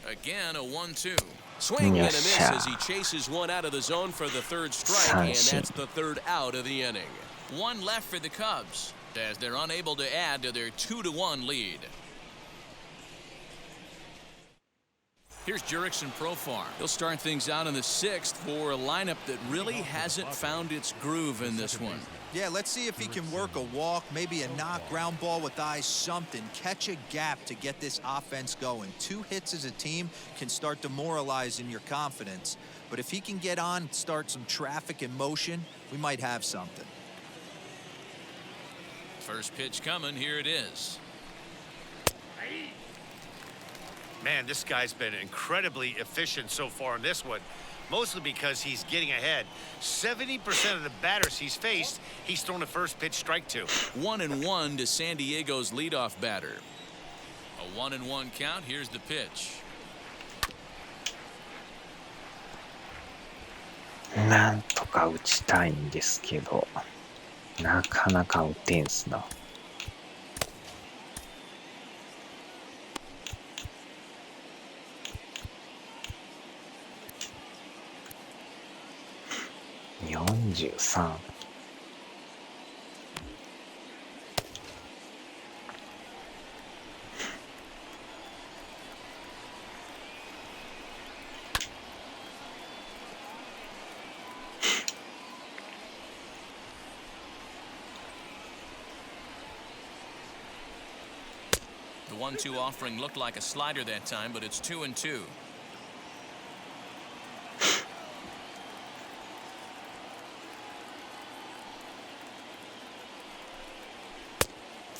Again, a 1-2. Swing and a miss as he chases one out of the zone for the third strike, and that's the third out of the inning. One left for the Cubs as they're unable to add to their 2-1 lead. Here's Jurickson Profar. He'll start things out in the sixth for a lineup that really hasn't found its groove in this one. Yeah, let's see if he can work a walk, maybe a knock, ground ball with eyes, something. Catch a gap to get this offense going. 2 hits as a team can start demoralizing your confidence. But if he can get on, start some traffic in motion, we might have something. First pitch coming. Here it is. Man, this guy's been incredibly efficient so far in this one, mostly because he's getting ahead. 70% of the batters he's faced, he's thrown a first pitch strike to. 1-1 to San Diego's leadoff batter. A 1-1 count. Here's the pitch. なんとか打ちたいんですけど、なかなか打てんすな。43。The 1-2 offering looked like a slider that time, but it's 2-2.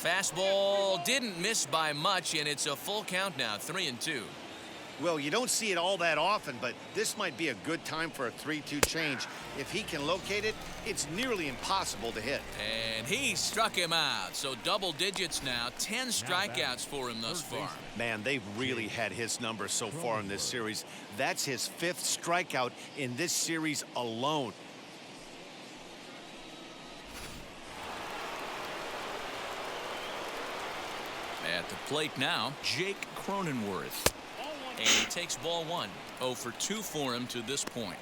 Fastball didn't miss by much, and it's a full count now, 3-2. Well, you don't see it all that often, but this might be a good time for a 3-2 change. If he can locate it, it's nearly impossible to hit. And he struck him out, so double digits now, 10 strikeouts for him thus far. Man, they've really had his numbers so far in this series. That's his 5th strikeout in this series alone. At the plate now, Jake Cronenworth. And he takes ball 1. 0 for 2 for him to this point.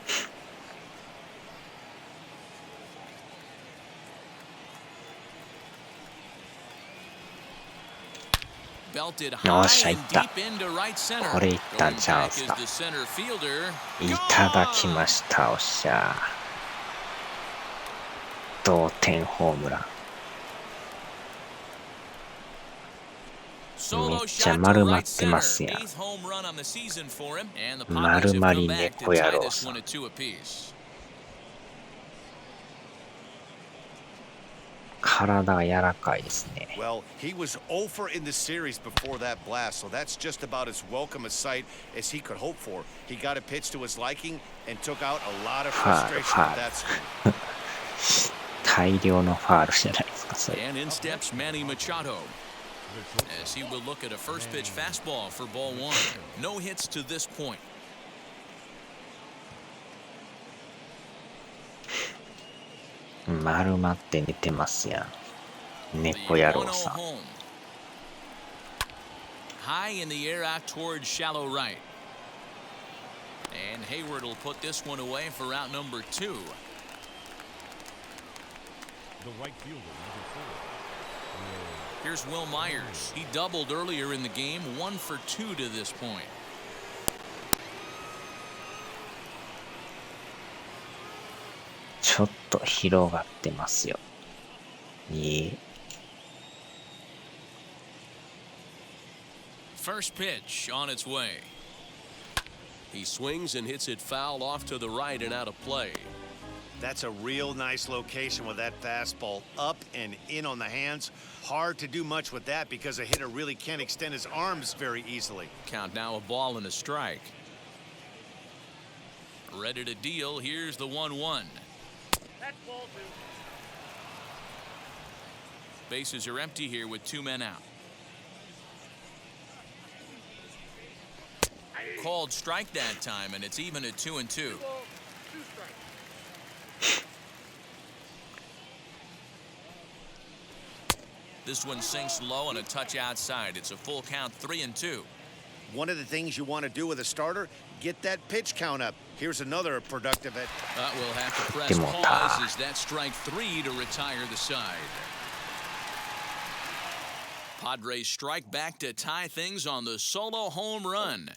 Belted high and deep into right center. これいったんちゃうんすか。 Going back is the center fielder. いただきました。おっしゃ。同点ホームラン。めっちゃ丸まってますやん。丸まり猫野郎さん。体が柔らかいですね。Well, he was 0 for in the series before that blast, so that's just about as welcome a sight as he could hope for. He got a pitch to his liking and took out a lot of frustration with that swing. 大量のファールじゃないですか、それ。 And in steps Manny Machado. As he will look at a first pitch fastball for ball 1. No hits to this point. 丸まって寝てますやん。猫野郎さん。High in the air out towards shallow right. And Hayward will put this one away for out number 2. The right fielder, number 4. Here's Will Myers. He doubled earlier in the game, 1 for 2 to this point. It's ちょっと広がってますよ。First pitch on its way. He swings and hits it foul off to the right and out of play. That's a real nice location with that fastball up and in on the hands. Hard to do much with that because a hitter really can't extend his arms very easily. Count now, a ball and a strike. Ready to deal. Here's the 1-1. That's ball 2. Bases are empty here with 2 men out. Called strike that time, and it's even at 2-2. This one sinks low and a touch outside. It's a full count, 3-2. One of the things you want to do with a starter, get that pitch count up. Here's another productive hit. We'll have to press pause as that strike 3 to retire the side. Padres strike back to tie things on the solo home run.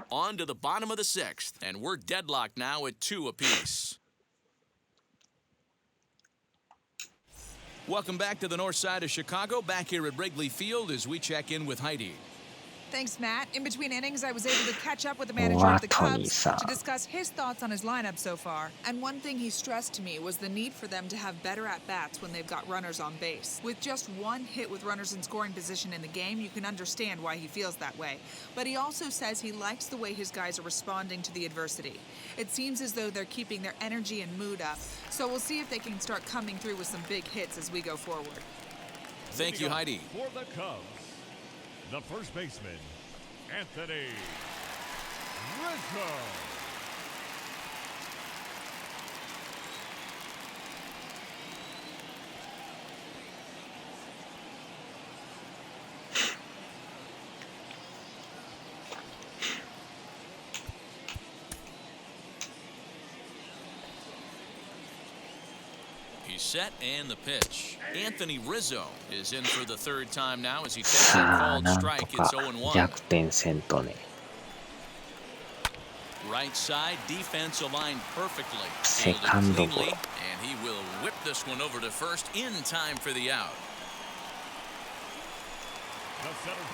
On to the bottom of the 6th, and we're deadlocked now at 2 apiece. Welcome back to the north side of Chicago, back here at Wrigley Field as we check in with Heidi. Thanks, Matt. In between innings, I was able to catch up with the manager of the Cubs to discuss his thoughts on his lineup so far. And one thing he stressed to me was the need for them to have better at-bats when they've got runners on base. With just one hit with runners in scoring position in the game, you can understand why he feels that way. But he also says he likes the way his guys are responding to the adversity. It seems as though they're keeping their energy and mood up. So we'll see if they can start coming through with some big hits as we go forward. Thank you, Heidi. For the Cubs, the first baseman, Anthony Rizzo. He's set and the pitch. Anthony Rizzo is in for the 3rd time now as he takes a called strike. It's 0-1. 逆転せんとね。 Right side defense aligned perfectly. Second Fielded goal. cleanly, and he will whip this one over to first in time for the out.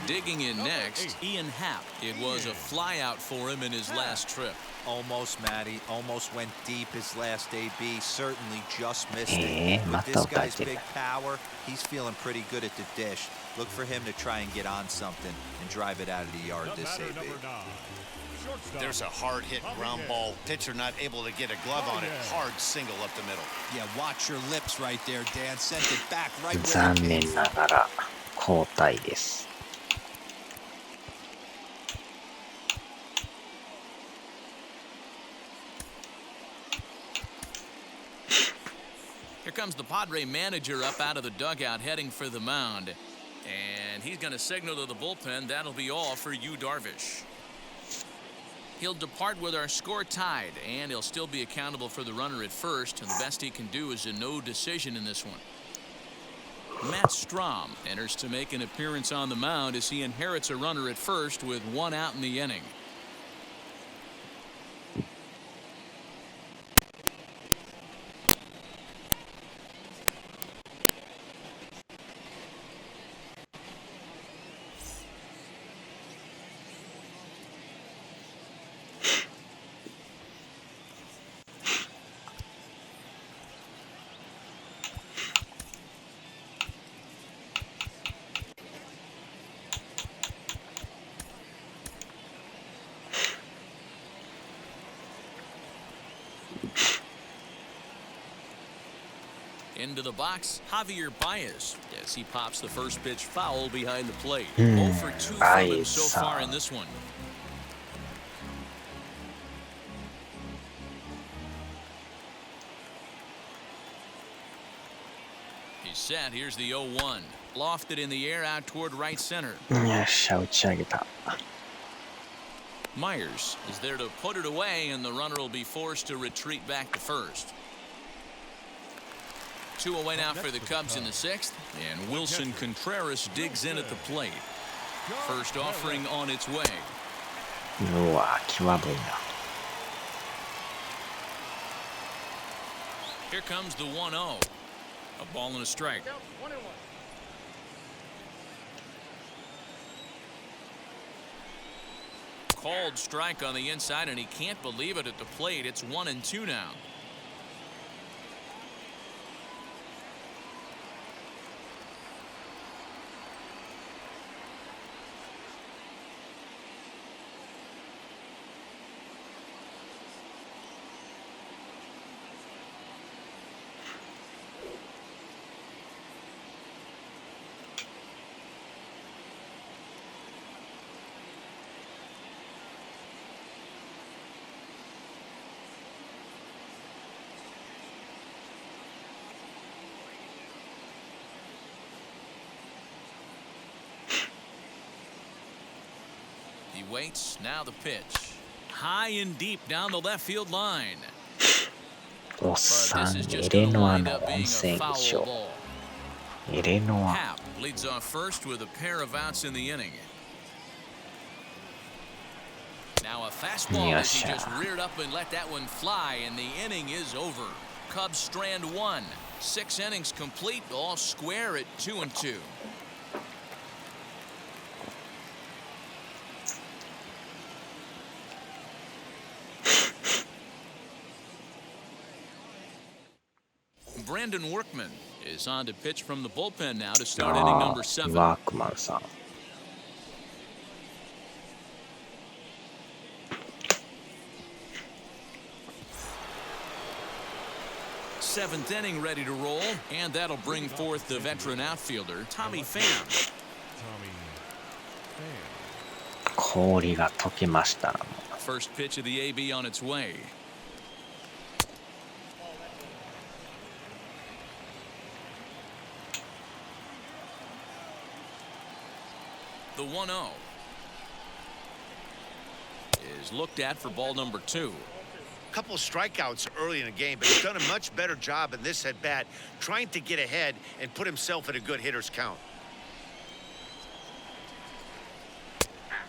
Digging in next, Ian Happ. It was a flyout for him in his last trip. Almost, Matty. Almost went deep his last AB. Certainly just missed it. With また this 打たれ guy's てる。 big power, he's feeling pretty good at the dish. Look for him to try and get on something and drive it out of the yard this Batter AB. number 9, shortstop. There's a hard hit ground ball. Pitcher not able to get a glove on it. Hard single up the middle. Yeah, watch your lips right there, Dan. Sent it back right where 残 it came 念 from. ながら交代です。 Here comes the Padre manager up out of the dugout heading for the mound. And he's going to signal to the bullpen that'll be all for Yu Darvish. He'll depart with our score tied, and he'll still be accountable for the runner at first, and the best he can do is a no decision in this one. Matt Strahm enters to make an appearance on the mound as he inherits a runner at first with 1 out in the inning. Into the box, Javier Baez, as he pops the first pitch foul behind the plate. 0 for 2 from him so far in this one. He's set. Here's the 0-1. Lofted in the air out toward right center. よっしゃ、打ち上げた。 Myers is there to put it away, and the runner will be forced to retreat back to first. 2 away now for the Cubs in the 6th, and Wilson Contreras digs in at the plate. First offering on its way. うわ、際どいな。 Here comes the 1-0. A ball and a strike. Called strike on the inside, and he can't believe it at the plate. It's 1-2 now. He waits. Now the pitch. High and deep down the left field line. おっ But さ this ん is エ just レ going to ノア wind の up 温 being a 泉 foul 賞 ball. エレノア Happ leads off first with a pair of outs in the inning. Now a fastball as he just reared up and let that one fly, and the inning is over. Cubs strand one. 6 innings complete, all square at 2-2. Brandon Workman is on to pitch from the bullpen now to start inning あ number あ 7. ワークマンさん Seventh inning ready to roll, and that'll bring forth the veteran outfielder, Tommy Pham. Tommy Pham. 氷が溶けました First pitch of the AB on its way. The 1-0 is looked at for ball number 2. Couple of strikeouts early in the game, but he's done a much better job in this at bat, trying to get ahead and put himself in a good hitter's count.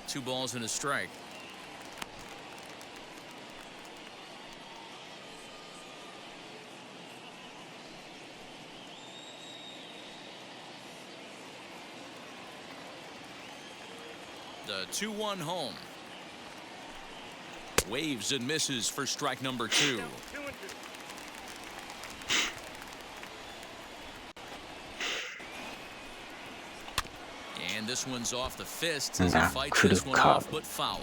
2 balls and a strike. The 2-1 home. Waves and misses for strike number 2. And this one's off the fists as he fights this one off, but foul.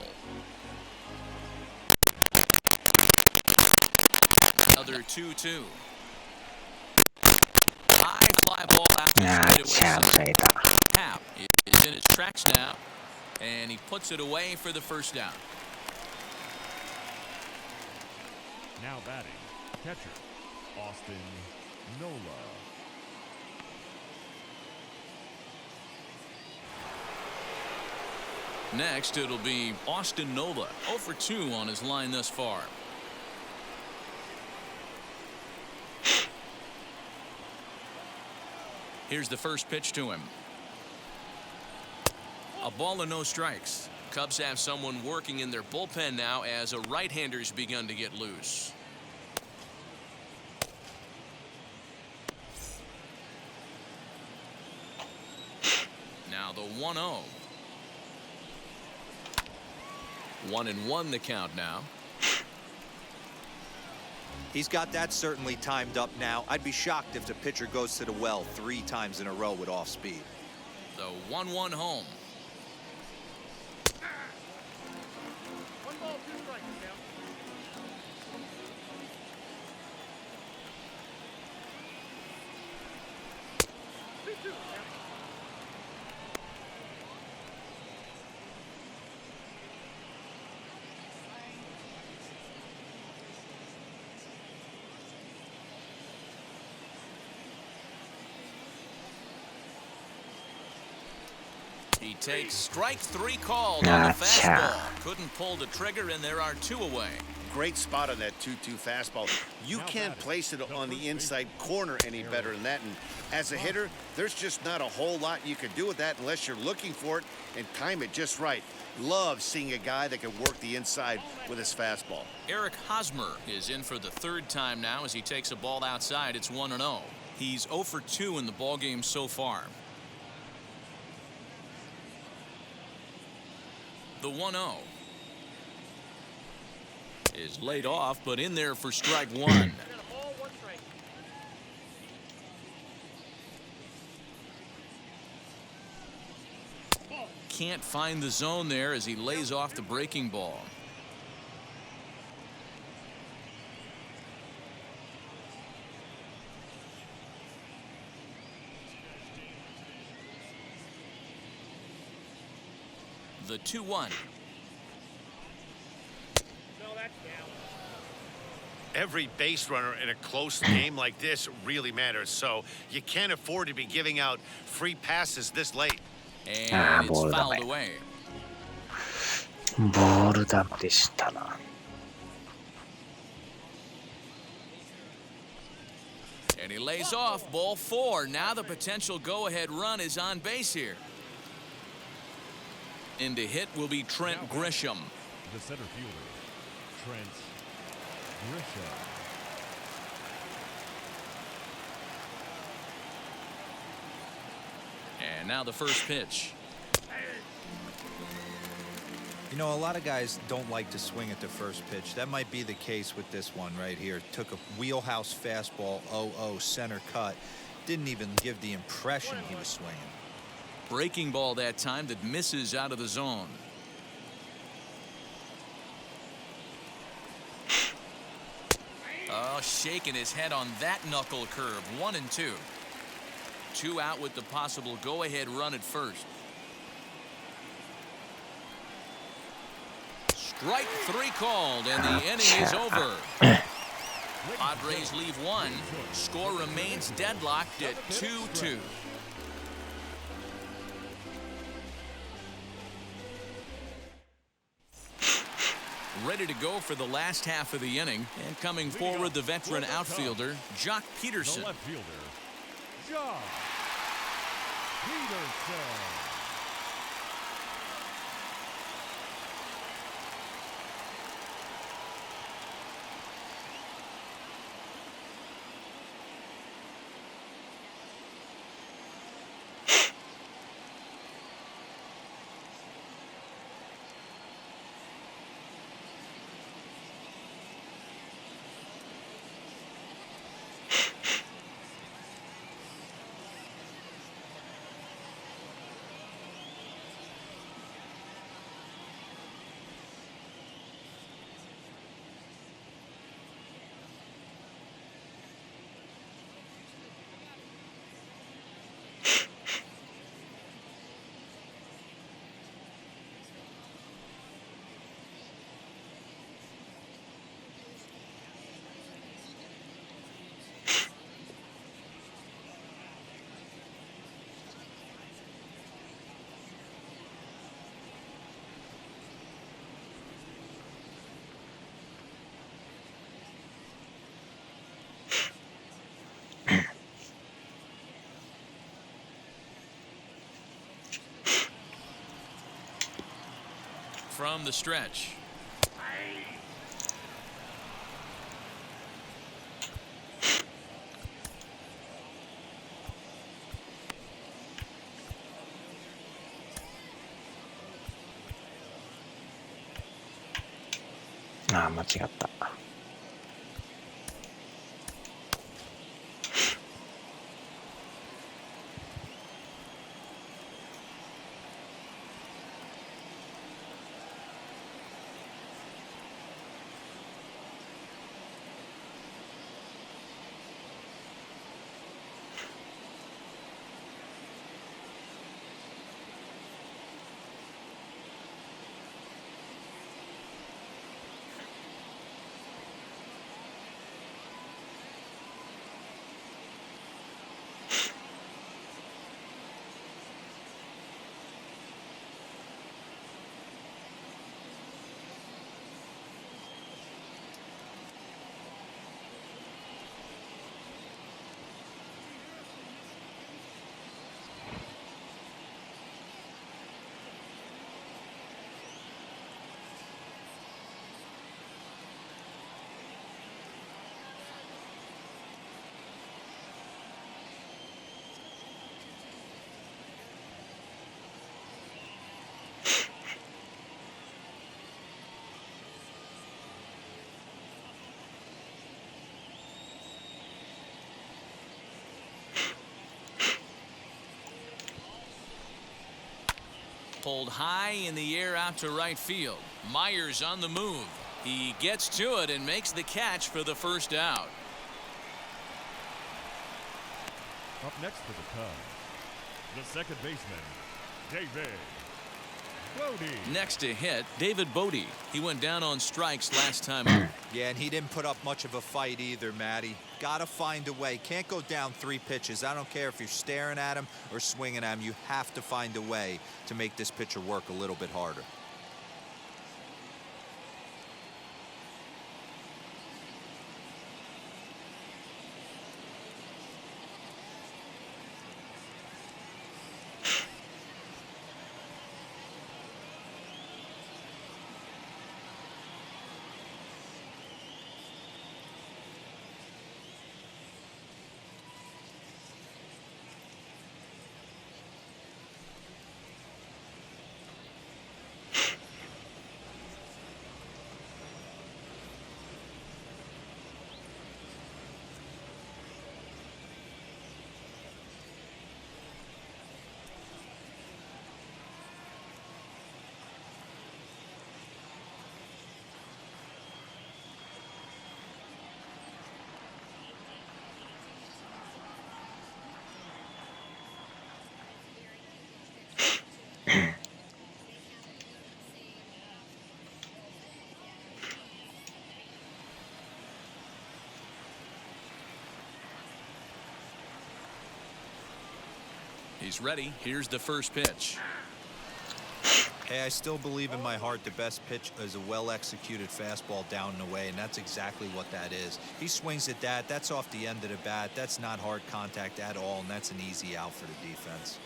Another 2-2. High fly ball out to ああ straight チャンス away. 入れた Happ is in his tracks now, and he puts it away for the first down. Now batting, catcher, Austin Nola. Next, it'll be Austin Nola, 0 for 2 on his line thus far. Here's the first pitch to him. A ball and no strikes. Cubs have someone working in their bullpen now as a right-hander's begun to get loose. Now the 1-0. 1-1 the count now. He's got that certainly timed up now. I'd be shocked if the pitcher goes to the well 3 times in a row with off speed. The 1-1 home. He takes strike 3 called on the fastball. Couldn't pull the trigger, and there are 2 away. Great spot on that 2-2 fastball. You can't place it on the inside corner any better than that. And as a hitter, there's just not a whole lot you can do with that unless you're looking for it and time it just right. Love seeing a guy that can work the inside with his fastball. Eric Hosmer is in for the 3rd time now as he takes a ball outside. It's 1-0. He's 0 for 2 in the ballgame so far. The 1-0 is laid off, but in there for strike 1. Can't find the zone there as he lays off the breaking ball. The 2-1. Every base runner in a close game like this really matters, so you can't afford to be giving out free passes this late. And it's fouled away. ボール球でしたな。And he lays off ball 4. Now the potential go-ahead run is on base here. In to hit will be Trent Grisham. The center fielder, Trent Grisham. And now the first pitch. You know, a lot of guys don't like to swing at the first pitch. That might be the case with this one right here. Took a wheelhouse fastball, 0-0 center cut. Didn't even give the impression he was swinging. Breaking ball that time that misses out of the zone. Oh, shaking his head on that knuckle curve. 1-2. 2 out with the possible go-ahead run at first. Strike 3 called, and the inning is over. Padres leave 1. Score remains deadlocked at 2-2. Ready to go for the last half of the inning, and coming forward, the veteran outfielder, Jock Peterson. The left fielder, Jock Peterson. From the stretch.ああ、間違った。Pulled high in the air out to right field. Myers on the move. He gets to it and makes the catch for the first out. Up next for the Cubs, the second baseman, David Bodie. Next to hit, David Bodie. He went down on strikes last time out. Yeah, and he didn't put up much of a fight either, Matty. Gotta find a way. Can't go down 3 pitches. I don't care if you're staring at him or swinging at him. You have to find a way to make this pitcher work a little bit harder. he's ready. Here's the first pitch. Hey, I still believe in my heart the best pitch is a well-executed fastball down and away, and that's exactly what that is. He swings at that. That's off the end of the bat. That's not hard contact at all, and that's an easy out for the defense.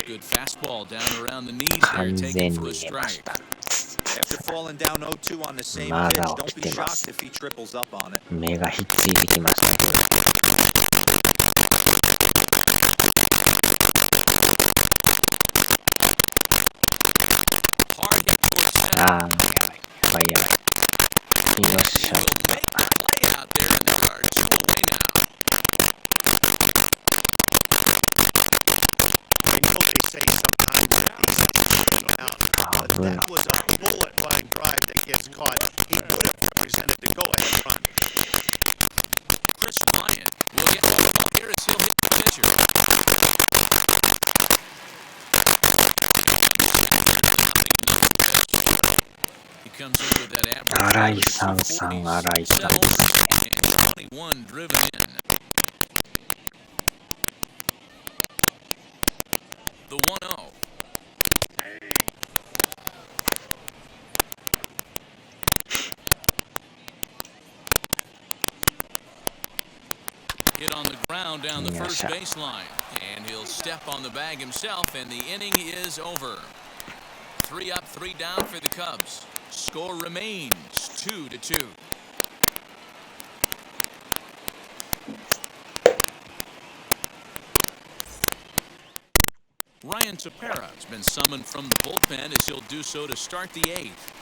Good fastball down around the knees there, 完 taken 全 for に a 見えまし strike. た。 After falling down 0-2 on the same ま pitch, だ don't 起き be てます shocked if he triples up on it. 目がひっついてきました。 Hard hit towards center. ああ、やばい、やばい、やばい。よっしゃ。 He'll make a play out there in the yard. 2 away now. I know they say sometimes that these are out, but that was a bullet line drive that gets caught. He would have represented the go-ahead run. Chris Ryan will get the ball here as he'll hit the pitcher. He comes in with that average. 荒井さんさん、荒井さんですね。 And 21 driven in. The 1-0. Hit on the ground down the first baseline. And he'll step on the bag himself, and the inning is over. 3 up, 3 down for the Cubs. Score remains 2-2. Ryan Tepera has been summoned from the bullpen as he'll do so to start the 8th.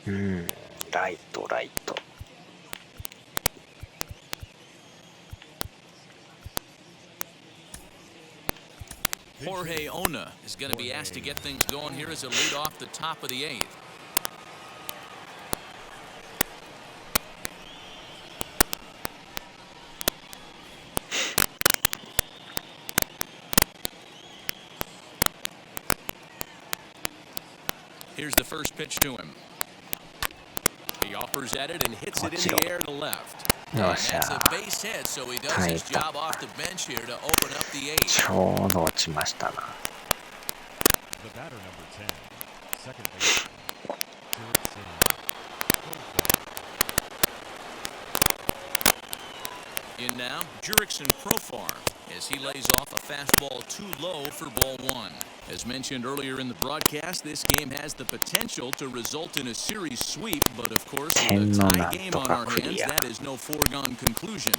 Hmm, ライト、ライト。 Jorge Ona is going to be asked to get things going here as a lead off the top of the 8th. Here's the first pitch to him. He offers at it and hits it in the air to left. And that's a base hit, so he does his job off the bench here to open up the 8th. ちょうど落ちましたな。 The batter number 10, second baseman, In now, Jurickson Profar as he lays off a fastball too low for ball 1. As mentioned earlier in the broadcast, this game has the potential to result in a series sweep, but of course, with a tie game on our hands, that is no foregone conclusion.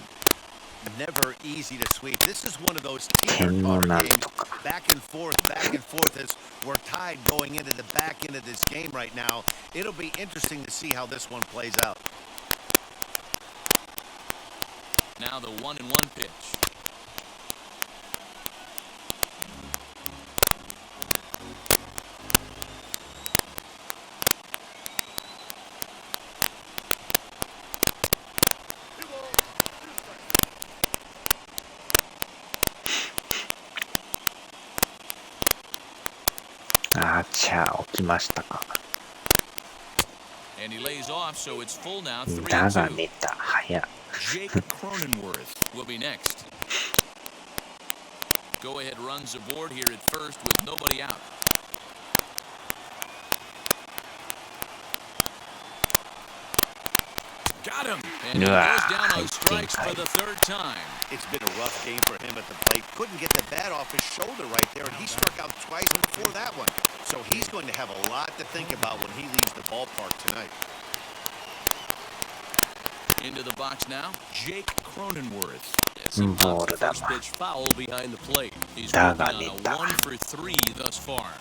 Never easy to sweep. This is one of those teeter-totter games, back and forth as we're tied going into the back end of this game right now. It'll be interesting to see how this one plays out. Now the 1-1 pitch. And he lays off, so it's full now. だが出た。早っ。Jake Cronenworth will be next. Go ahead runs aboard here at first with nobody out. Got him. And he goes down on strikes for the third time. It's been a rough game for him at the plate. Couldn't get the bat off his shoulder right there, and he struck out twice before that one. So he's going to have a lot to think about when he leaves the ballpark tonight. Into the box now, Jake Cronenworth. As he pops the first pitch foul behind the plate. He's working on a 1-for-3 thus far.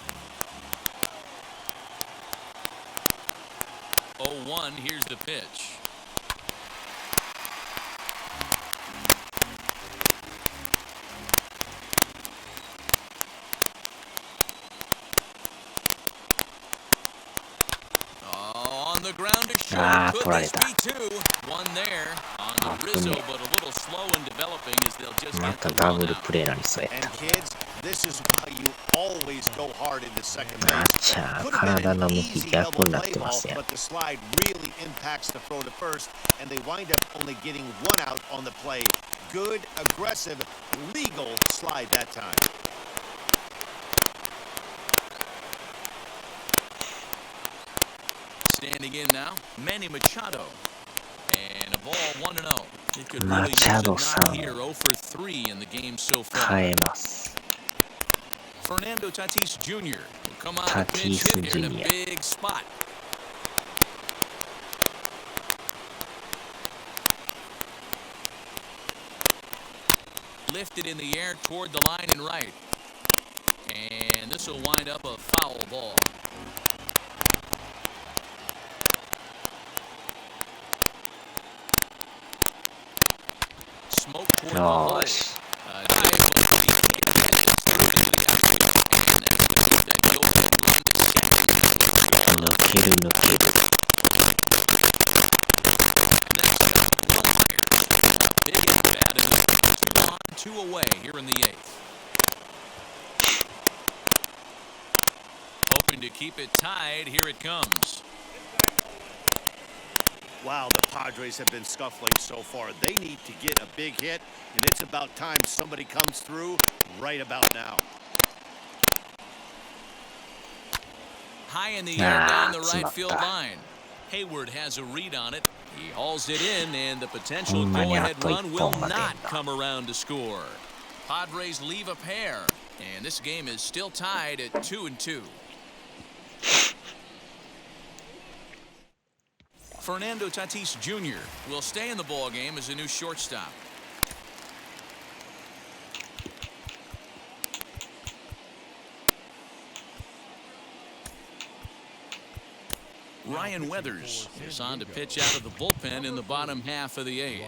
0-1, here's the pitch. On the ground to short. Could this be two? One there on the Rizzo, but a little slow in developing as they'll just get the ball out. And kids, this is why you always go hard in the second base. Could have been an easy double play ball, but the slide really impacts the throw to first, and they wind up only getting one out on the play. Good, aggressive, legal slide that time. Standing in now, Manny Machado. And a ball 1-0. He could really use a knock here, 0-for-3 in the game so far. Fernando Tatis Jr. will come out and pinch hit here in a big spot. Lifted in the air toward the line and right. And this will wind up a foul ball. Smoke toward the hole. Two away here in the eighth. Hoping to keep it tied. Here it comes. Wow, the Padres have been scuffling so far. They need to get a big hit, and it's about time somebody comes through right about now. High in the air down the right field line. Hayward has a read on it. He hauls it in, and the potential go-ahead run will not come around to score. Padres leave a pair, and this game is still tied at 2-2. Fernando Tatis Jr. will stay in the ballgame as a new shortstop. Ryan Weathers is on to pitch out of the bullpen in the bottom half of the eighth.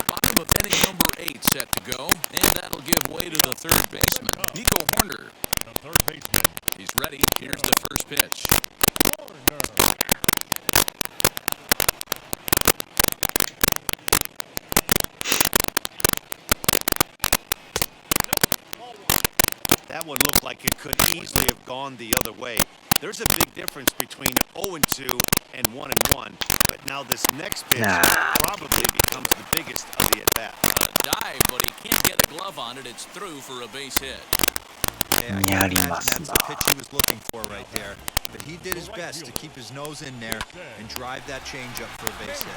Bottom of inning number 8 set to go, and that'll give way to the third baseman, Nico Horner. The third baseman. He's ready. Here's the first pitch. That one looked like it could easily have gone the other way. There's a big difference between 0-2 and 1-1. But now this next pitch probably becomes the biggest of the at-bat. A dive, but he can't get a glove on it. It's through for a base hit. I can't やり imagine ま that's す the な。 pitch he was looking for right there. But he did his best to keep his nose in there and drive that changeup for a base hit.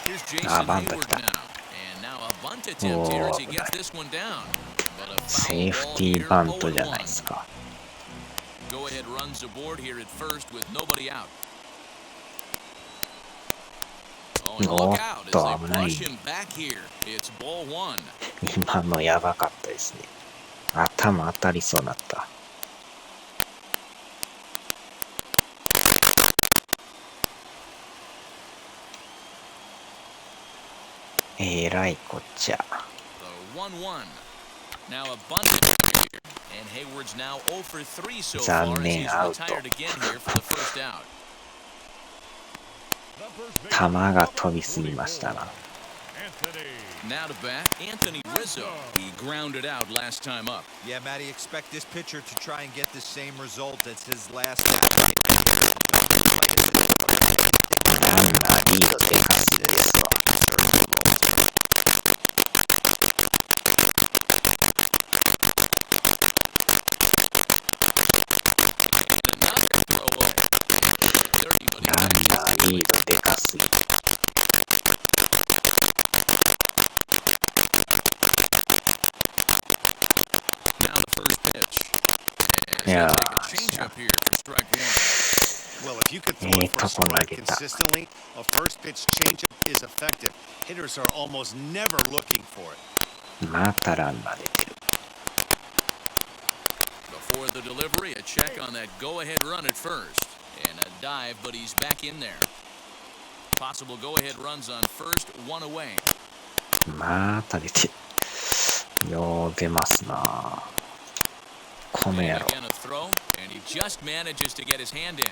Here's Jason bunt Hayward that. now. And now a bunt attempt here as he gets this one down. But a セ foul ーフ ball ティ here, ーバントじゃない 0-1. ですか。 Go ahead runs aboard here at first with nobody out. Oh, and look out as they brush him back here. It's ball one. 今のやばかったですね。頭当たりそうになった。えらいこっちゃ。The 1-1. Now a bunt here. And Hayward's now 0 for 3 so far as he's retired again here for the first out. 球が飛びすぎましたな。Now to bat, Anthony Rizzo. He grounded out last time up. Yeah, Matty, expect this pitcher to try and get the same result as his last. ランナーリードでかすぎですわ。ランナーリードでかすぎ。いやー、Well, if you could throw it for a strike consistently, a first pitch changeup is effective. Hitters are almost never looking for it. またランナー出てる。 Before the delivery, a check on that go-ahead run at first. And a dive, but he's back in there. Possible go-ahead runs on first, one away. また出てる。よう出ますな。この野郎。 Again a throw, and he just manages to get his hand in.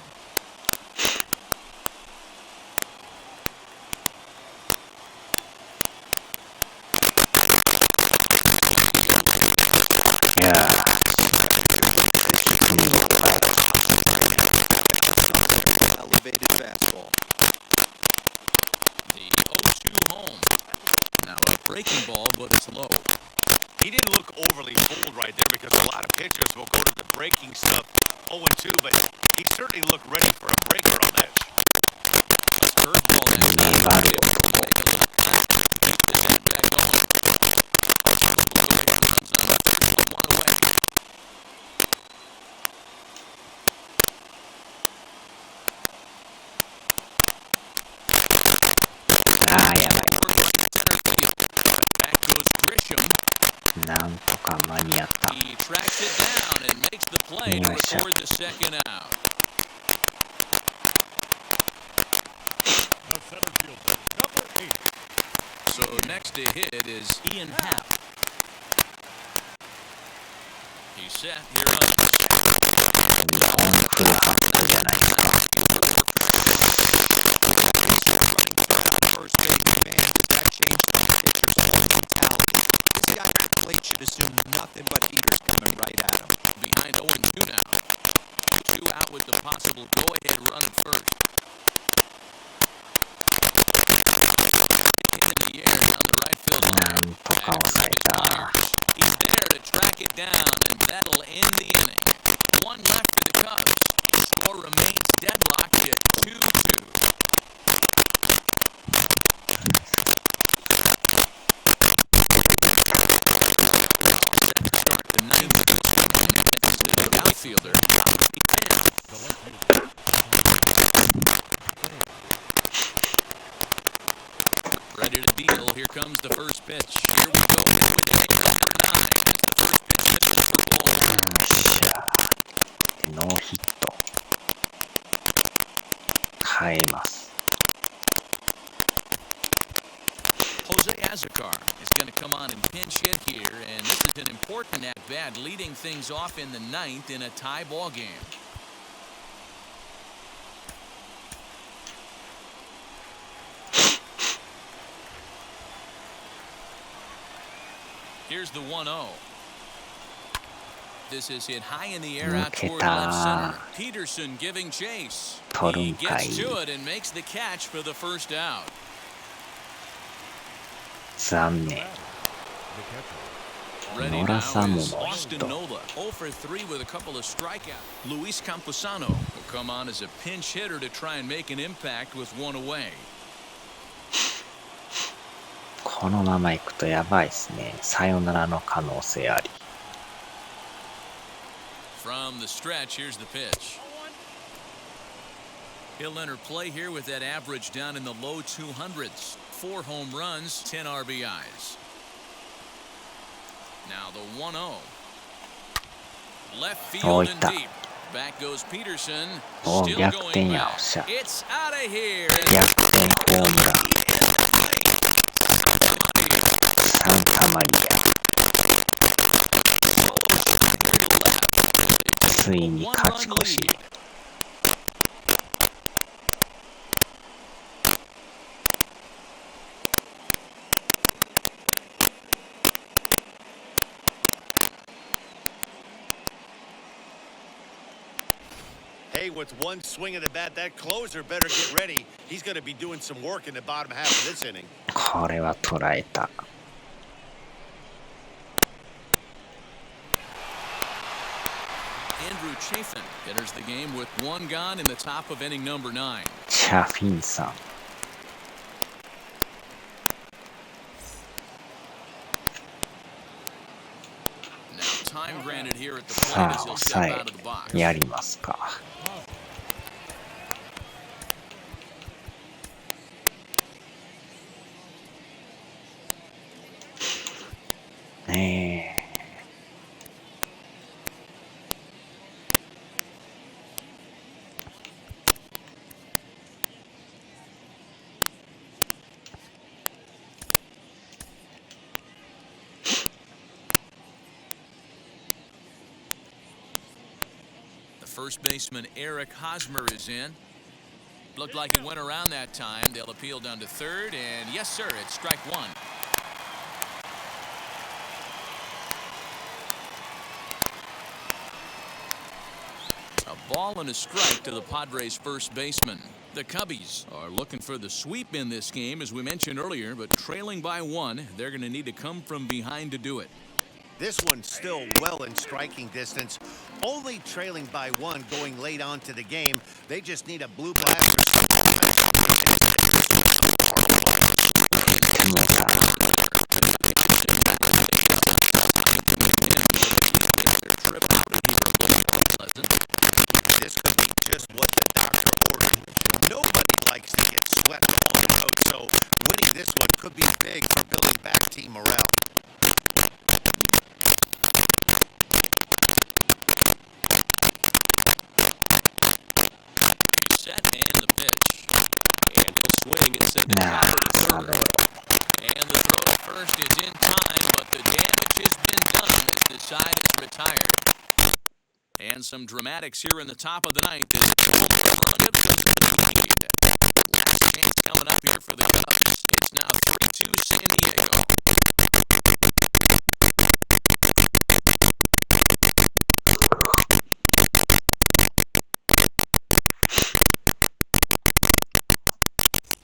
いやー。Elevated fastball. The 0-2 home. Now a breaking ball, but it's low. He didn't look overly fooled right there because a lot of pitchers will go to the breaking stuff 0-2, but he certainly looked ready for a breaker on that. A curveball next time. Nevado. This get back going. Runs on first, one away. あー、やばい。 Back goes Grisham. なんとか間に合った。 He tracks it down and makes the play to record the second out. The center fielder, number 8. So next to hit is Ian Happ. He's set here on the 日本フルハットじゃないか。 First base man, does that change the pitcher's whole mentality? This guy at the plate should assume nothing but heaters coming right at him. behind 0-2 now. 2 out with the possible go-ahead run at first. In the air down the right field な line. んとか抑えた。 He's there to track it down, and that'll end the inning. One left for the Cubs. Score remains deadlocked at 2-2. The ninth outfielder. Ready to deal. Here comes the first pitch. Here we go. With the number 9. The first pitch hits for the ball. よっしゃ。ノーヒット。変えます。 Jose Azocar is going to come on and pinch hit here, and this is an important at-bat, leading things off in the ninth in a tie ball game. Here's the 1-0. This is hit high in the air out toward left center. Peterson giving chase. He gets to it and makes the catch for the first out. 残念。 Ready 野 now 良サム is の Austin 人。 Nola, 0 for 3 with a couple of strikeouts. Luis Camposano will come on as a pinch hitter to try and make an impact with one away. このままいくとやばいっすね。さよならの可能性あり。 From the stretch, here's the pitch. He'll enter play here with that average down in the low 200s. 4 home runs, 10 RBIs. Now the 1-0. Left field and deep. Back goes Peterson. Still going back. It's out of here. 逆転ホームラン。サンタマリア。ついに勝ち越し。Hey, with one swing of the bat, that closer better get ready. He's going to be doing some work in the bottom half of this inning. これは捉えた。 Andrew Chafin enters the game with 1 gone in the top of inning number 9. チャフィンさん。 Time granted here at the plate さ as あ he'll 抑 step え out of the box. やりますか。ねえ。First baseman Eric Hosmer is in. Looked like he went around that time. They'll appeal down to third, and yes, sir, it's strike 1. A ball and a strike to the Padres' first baseman. The Cubbies are looking for the sweep in this game, as we mentioned earlier, but trailing by 1, they're going to need to come from behind to do it. This one's still well in striking distance. Only trailing by 1 going late on to the game. They just need a blue blast or something. This could be just what the doctor ordered. Nobody likes to get swept on the road, so winning this one could be big for building back team morale. And the pitch. And the swing is sent to third. And the throw to first is in time, but the damage has been done as the side is retired. And some dramatics here in the top of the 9th. Last chance coming up here for the Cubs. It's now 3-2 San Diego.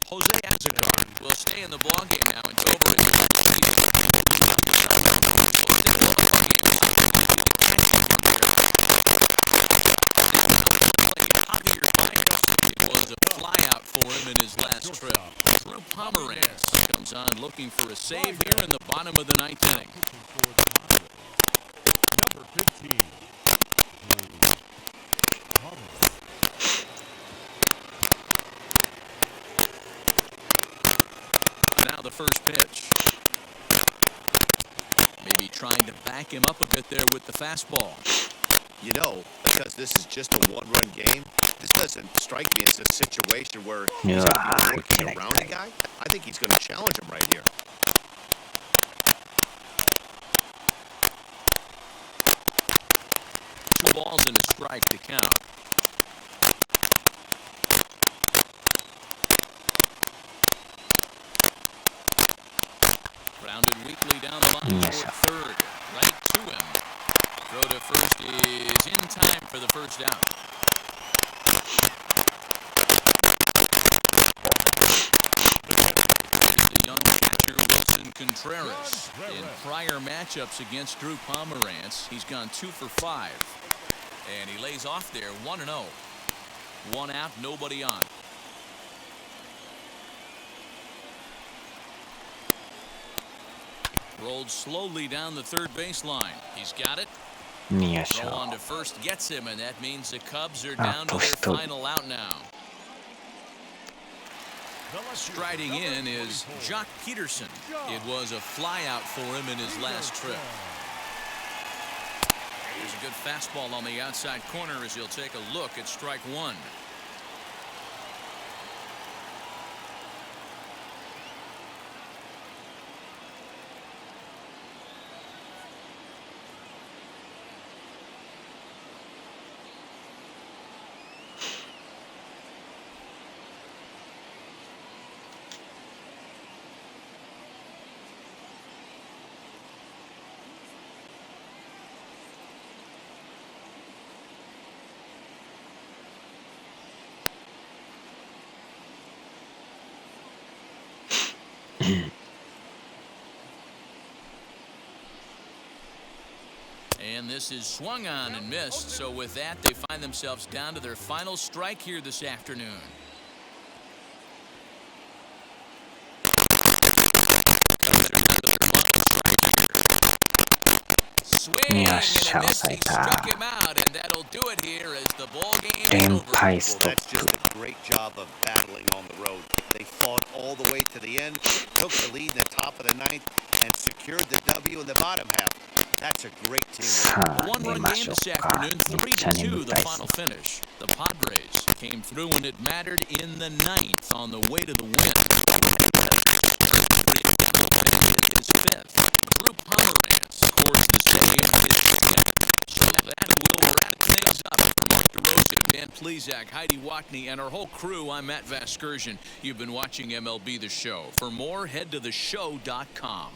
Jose Azocar will stay in the ballgame now and over his It was a flyout for him in his last trip. Drew Pomeranz comes on looking for a save here in the bottom of the 9th inning. Number 15. Now the first pitch. Maybe trying to back him up a bit there with the fastball. You know, because this is just a one-run game, this doesn't strike me as a situation where he's going to be working around a guy. I think he's going to challenge him right here. Two balls and a strike to count. Grounded weakly down the line toward third. Right to him. Throw to first is in time for the first out. The young catcher Wilson Contreras. In prior matchups against Drew Pomerantz, he's gone 2 for 5. And he lays off there 1-0. 1 out, nobody on. Rolled slowly down the third baseline. He's got it. Throw on to first gets him, and that means the Cubs are down to their final out now. Striding in is Jock Peterson. It was a flyout for him in his last trip. There's a good fastball on the outside corner as he'll take a look at strike 1. And this is swung on and missed. So with that, they find themselves down to their final strike here this afternoon. Swing, and this he struck him out, and that'll do it here as the ball game is over. Well, that's just a great job of battling on the road. They fought all the way to the end, took the lead in the top of the 9th, and secured the W in the bottom half. That's a great team. A one-run game this afternoon, 3-2 the final finish. The Padres came through when it mattered in the 9th on the way to the win. His 5th. Drew Pomerantz scores this game his 10th. So that will wrap things up for Mike DeRosa, Dan Plesac, Heidi Watney, and our whole crew. I'm Matt Vasgersian. You've been watching MLB The Show. For more, head to theshow.com.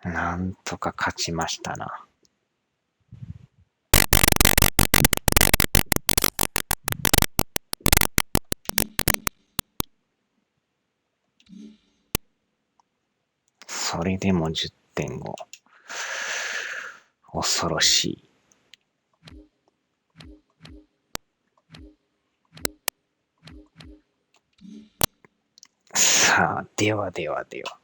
なんとか勝ちましたな。それでも10.5。恐ろしい。さあ、ではではでは。